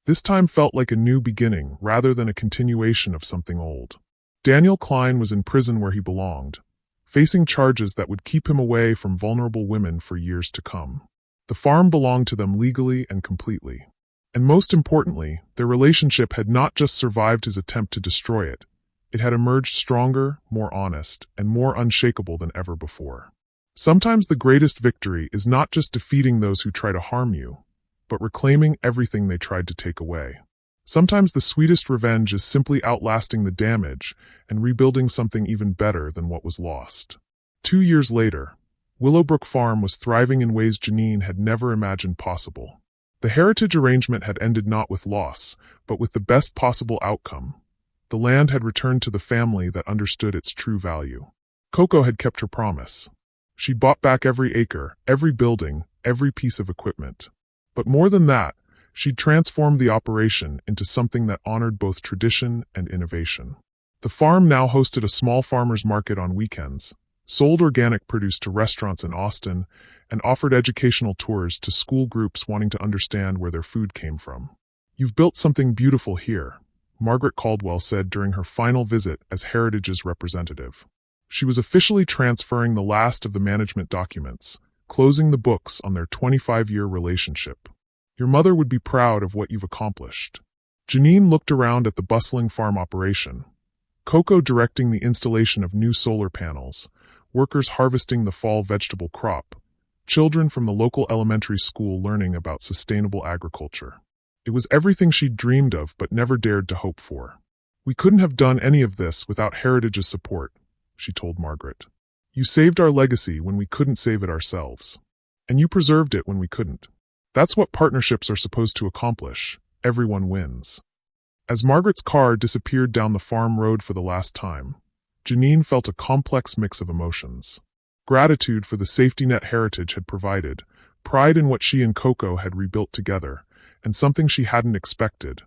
This time felt like a new beginning rather than a continuation of something old. Daniel Klein was in prison where he belonged, facing charges that would keep him away from vulnerable women for years to come. The farm belonged to them legally and completely. And most importantly, their relationship had not just survived his attempt to destroy it, it had emerged stronger, more honest, and more unshakable than ever before. Sometimes the greatest victory is not just defeating those who try to harm you, but reclaiming everything they tried to take away. Sometimes the sweetest revenge is simply outlasting the damage and rebuilding something even better than what was lost. 2 years later, Willowbrook Farm was thriving in ways Janine had never imagined possible. The heritage arrangement had ended not with loss, but with the best possible outcome. The land had returned to the family that understood its true value. Koko had kept her promise. She'd bought back every acre, every building, every piece of equipment. But more than that, she'd transformed the operation into something that honored both tradition and innovation. The farm now hosted a small farmers market on weekends, sold organic produce to restaurants in Austin, and offered educational tours to school groups wanting to understand where their food came from. You've built something beautiful here, Margaret Caldwell said during her final visit as Heritage's representative. She was officially transferring the last of the management documents, closing the books on their 25-year relationship. Your mother would be proud of what you've accomplished. Janine looked around at the bustling farm operation. Koko directing the installation of new solar panels, workers harvesting the fall vegetable crop, children from the local elementary school learning about sustainable agriculture. It was everything she'd dreamed of but never dared to hope for. We couldn't have done any of this without Heritage's support, she told Margaret. You saved our legacy when we couldn't save it ourselves. And you preserved it when we couldn't. That's what partnerships are supposed to accomplish. Everyone wins. As Margaret's car disappeared down the farm road for the last time, Janine felt a complex mix of emotions. Gratitude for the safety net Heritage had provided, pride in what she and Koko had rebuilt together, and something she hadn't expected,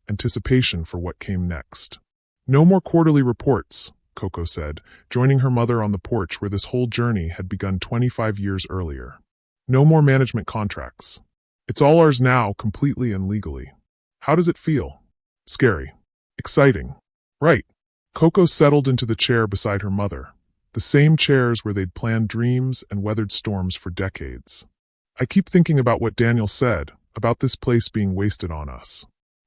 anticipation for what came next. No more quarterly reports, Koko said, joining her mother on the porch where this whole journey had begun 25 years earlier. No more management contracts. It's all ours now, completely and legally. How does it feel? Scary. Exciting. Right. Koko settled into the chair beside her mother, the same chairs where they'd planned dreams and weathered storms for decades. I keep thinking about what Daniel said, about this place being wasted on us.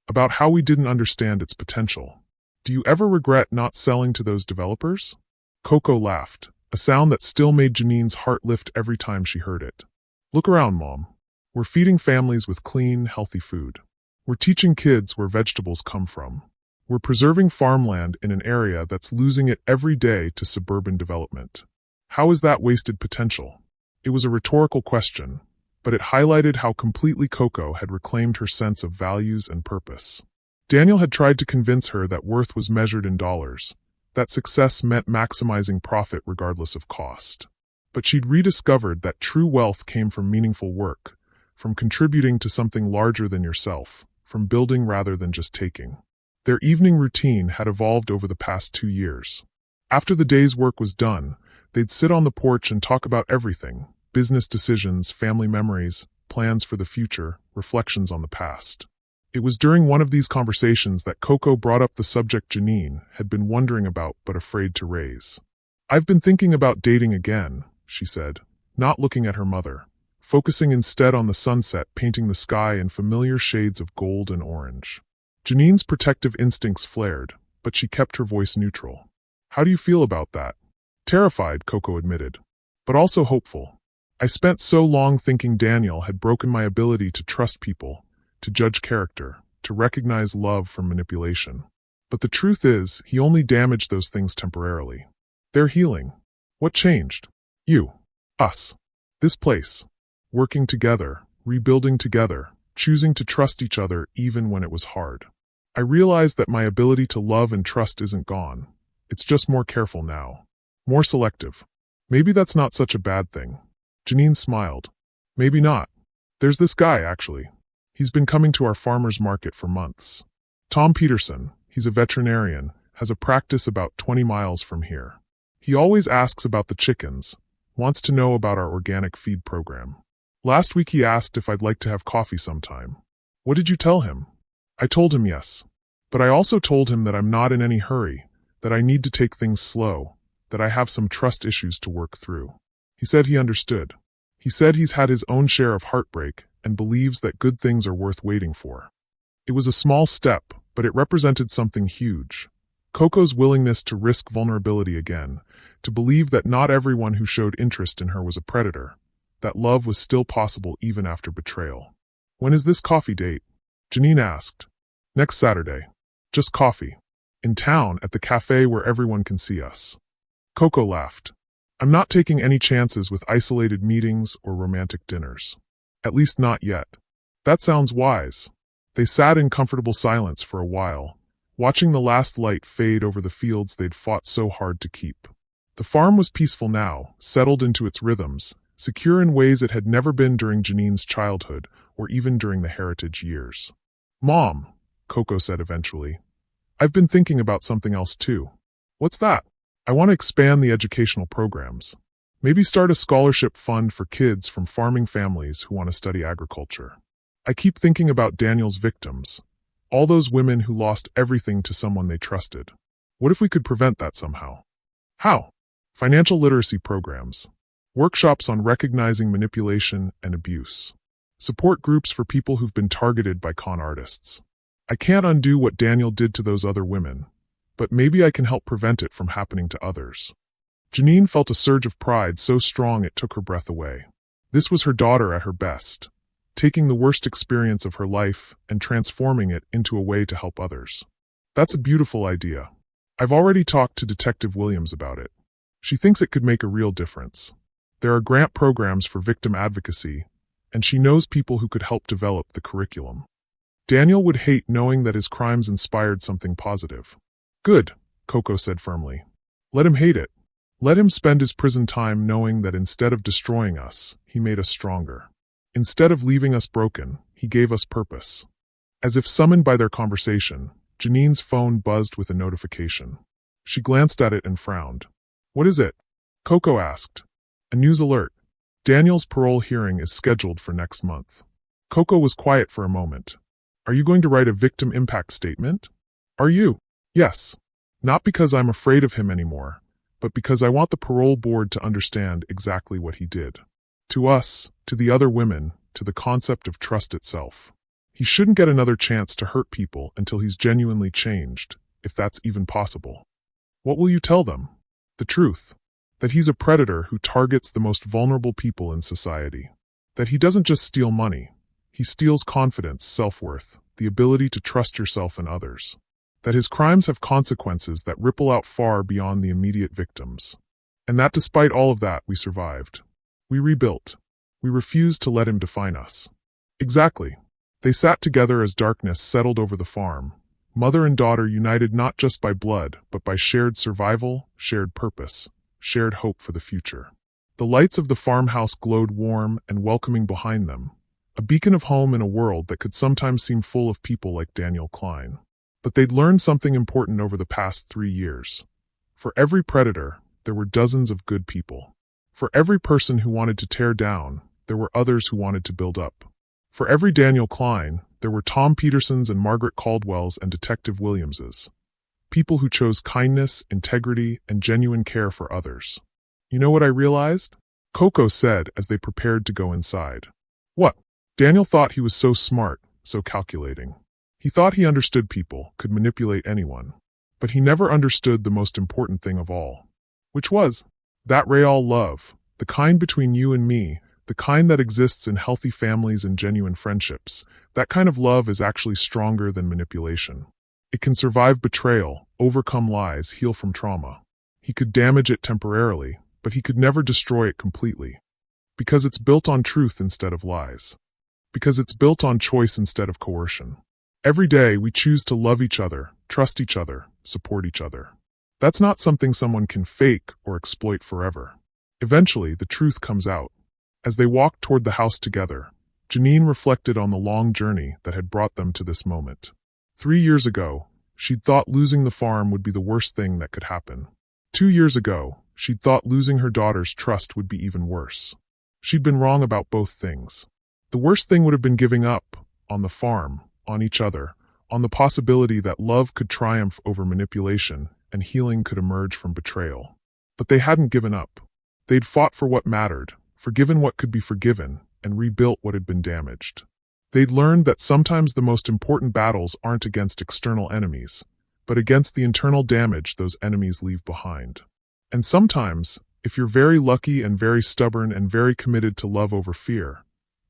About how we didn't understand its potential. Do you ever regret not selling to those developers? Koko laughed, a sound that still made Janine's heart lift every time she heard it. Look around, Mom. We're feeding families with clean, healthy food. We're teaching kids where vegetables come from. We're preserving farmland in an area that's losing it every day to suburban development. How is that wasted potential? It was a rhetorical question, but it highlighted how completely Koko had reclaimed her sense of values and purpose. Daniel had tried to convince her that worth was measured in dollars, that success meant maximizing profit regardless of cost. But she'd rediscovered that true wealth came from meaningful work, from contributing to something larger than yourself, from building rather than just taking. Their evening routine had evolved over the past 2 years. After the day's work was done, they'd sit on the porch and talk about everything: business decisions, family memories, plans for the future, reflections on the past. It was during one of these conversations that Koko brought up the subject Janine had been wondering about but afraid to raise. I've been thinking about dating again, she said, not looking at her mother, focusing instead on the sunset painting the sky in familiar shades of gold and orange. Janine's protective instincts flared, but she kept her voice neutral. How do you feel about that? Terrified, Koko admitted, but also hopeful. I spent so long thinking Daniel had broken my ability to trust people, to judge character, to recognize love from manipulation. But the truth is, he only damaged those things temporarily. They're healing. What changed? You. Us. This place. Working together, rebuilding together, choosing to trust each other even when it was hard. I realized that my ability to love and trust isn't gone. It's just more careful now. More selective. Maybe that's not such a bad thing. Janine smiled. Maybe not. There's this guy, actually. He's been coming to our farmer's market for months. Tom Peterson, he's a veterinarian, has a practice about 20 miles from here. He always asks about the chickens, wants to know about our organic feed program. Last week he asked if I'd like to have coffee sometime. What did you tell him? I told him yes. But I also told him that I'm not in any hurry, that I need to take things slow, that I have some trust issues to work through. He said he understood. He said he's had his own share of heartbreak and believes that good things are worth waiting for. It was a small step, but it represented something huge. Koko's willingness to risk vulnerability again, to believe that not everyone who showed interest in her was a predator, that love was still possible even after betrayal. When is this coffee date? Janine asked. Next Saturday. Just coffee. In town, at the cafe where everyone can see us. Koko laughed. I'm not taking any chances with isolated meetings or romantic dinners. At least not yet. That sounds wise. They sat in comfortable silence for a while, watching the last light fade over the fields they'd fought so hard to keep. The farm was peaceful now, settled into its rhythms, secure in ways it had never been during Janine's childhood or even during the heritage years. Mom, Koko said eventually, I've been thinking about something else too. What's that? I want to expand the educational programs. Maybe start a scholarship fund for kids from farming families who want to study agriculture. I keep thinking about Daniel's victims, all those women who lost everything to someone they trusted. What if we could prevent that somehow? How? Financial literacy programs. Workshops on recognizing manipulation and abuse. Support groups for people who've been targeted by con artists. I can't undo what Daniel did to those other women, but maybe I can help prevent it from happening to others. Janine felt a surge of pride so strong it took her breath away. This was her daughter at her best, taking the worst experience of her life and transforming it into a way to help others. That's a beautiful idea. I've already talked to Detective Williams about it. She thinks it could make a real difference. There are grant programs for victim advocacy, and she knows people who could help develop the curriculum. Daniel would hate knowing that his crimes inspired something positive. Good, Koko said firmly. Let him hate it. Let him spend his prison time knowing that instead of destroying us, he made us stronger. Instead of leaving us broken, he gave us purpose. As if summoned by their conversation, Janine's phone buzzed with a notification. She glanced at it and frowned. What is it? Koko asked. A news alert. Daniel's parole hearing is scheduled for next month. Koko was quiet for a moment. Are you going to write a victim impact statement? Are you? Yes. Not because I'm afraid of him anymore, but because I want the parole board to understand exactly what he did. To us, to the other women, to the concept of trust itself. He shouldn't get another chance to hurt people until he's genuinely changed, if that's even possible. What will you tell them? The truth. That he's a predator who targets the most vulnerable people in society. That he doesn't just steal money. He steals confidence, self-worth, the ability to trust yourself and others. That his crimes have consequences that ripple out far beyond the immediate victims. And that despite all of that, we survived. We rebuilt. We refused to let him define us. Exactly. They sat together as darkness settled over the farm, mother and daughter united not just by blood, but by shared survival, shared purpose, shared hope for the future. The lights of the farmhouse glowed warm and welcoming behind them, a beacon of home in a world that could sometimes seem full of people like Daniel Klein. But they'd learned something important over the past 3 years. For every predator, there were dozens of good people. For every person who wanted to tear down, there were others who wanted to build up. For every Daniel Klein, there were Tom Petersons and Margaret Caldwells and Detective Williamses. People who chose kindness, integrity, and genuine care for others. You know what I realized? Koko said as they prepared to go inside. What? Daniel thought he was so smart, so calculating. He thought he understood people, could manipulate anyone. But he never understood the most important thing of all. Which was that real love, the kind between you and me, the kind that exists in healthy families and genuine friendships. That kind of love is actually stronger than manipulation. It can survive betrayal, overcome lies, heal from trauma. He could damage it temporarily, but he could never destroy it completely. Because it's built on truth instead of lies. Because it's built on choice instead of coercion. Every day we choose to love each other, trust each other, support each other. That's not something someone can fake or exploit forever. Eventually, the truth comes out. As they walked toward the house together, Janine reflected on the long journey that had brought them to this moment. 3 years ago, she'd thought losing the farm would be the worst thing that could happen. 2 years ago, she'd thought losing her daughter's trust would be even worse. She'd been wrong about both things. The worst thing would have been giving up, on the farm, on each other, on the possibility that love could triumph over manipulation and healing could emerge from betrayal. But they hadn't given up. They'd fought for what mattered, forgiven what could be forgiven, and rebuilt what had been damaged. They'd learned that sometimes the most important battles aren't against external enemies, but against the internal damage those enemies leave behind. And sometimes, if you're very lucky and very stubborn and very committed to love over fear,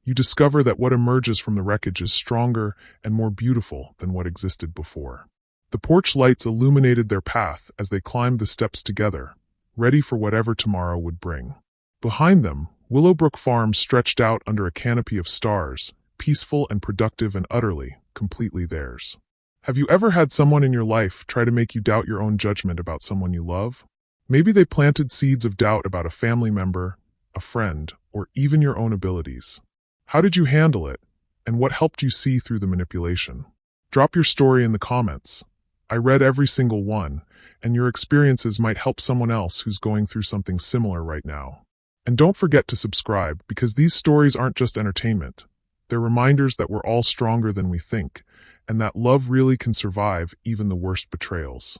you discover that what emerges from the wreckage is stronger and more beautiful than what existed before. The porch lights illuminated their path as they climbed the steps together, ready for whatever tomorrow would bring. Behind them, Willowbrook Farm stretched out under a canopy of stars, peaceful and productive and utterly, completely theirs. Have you ever had someone in your life try to make you doubt your own judgment about someone you love? Maybe they planted seeds of doubt about a family member, a friend, or even your own abilities. How did you handle it, and what helped you see through the manipulation? Drop your story in the comments. I read every single one, and your experiences might help someone else who's going through something similar right now. And don't forget to subscribe, because these stories aren't just entertainment. They're reminders that we're all stronger than we think, and that love really can survive even the worst betrayals.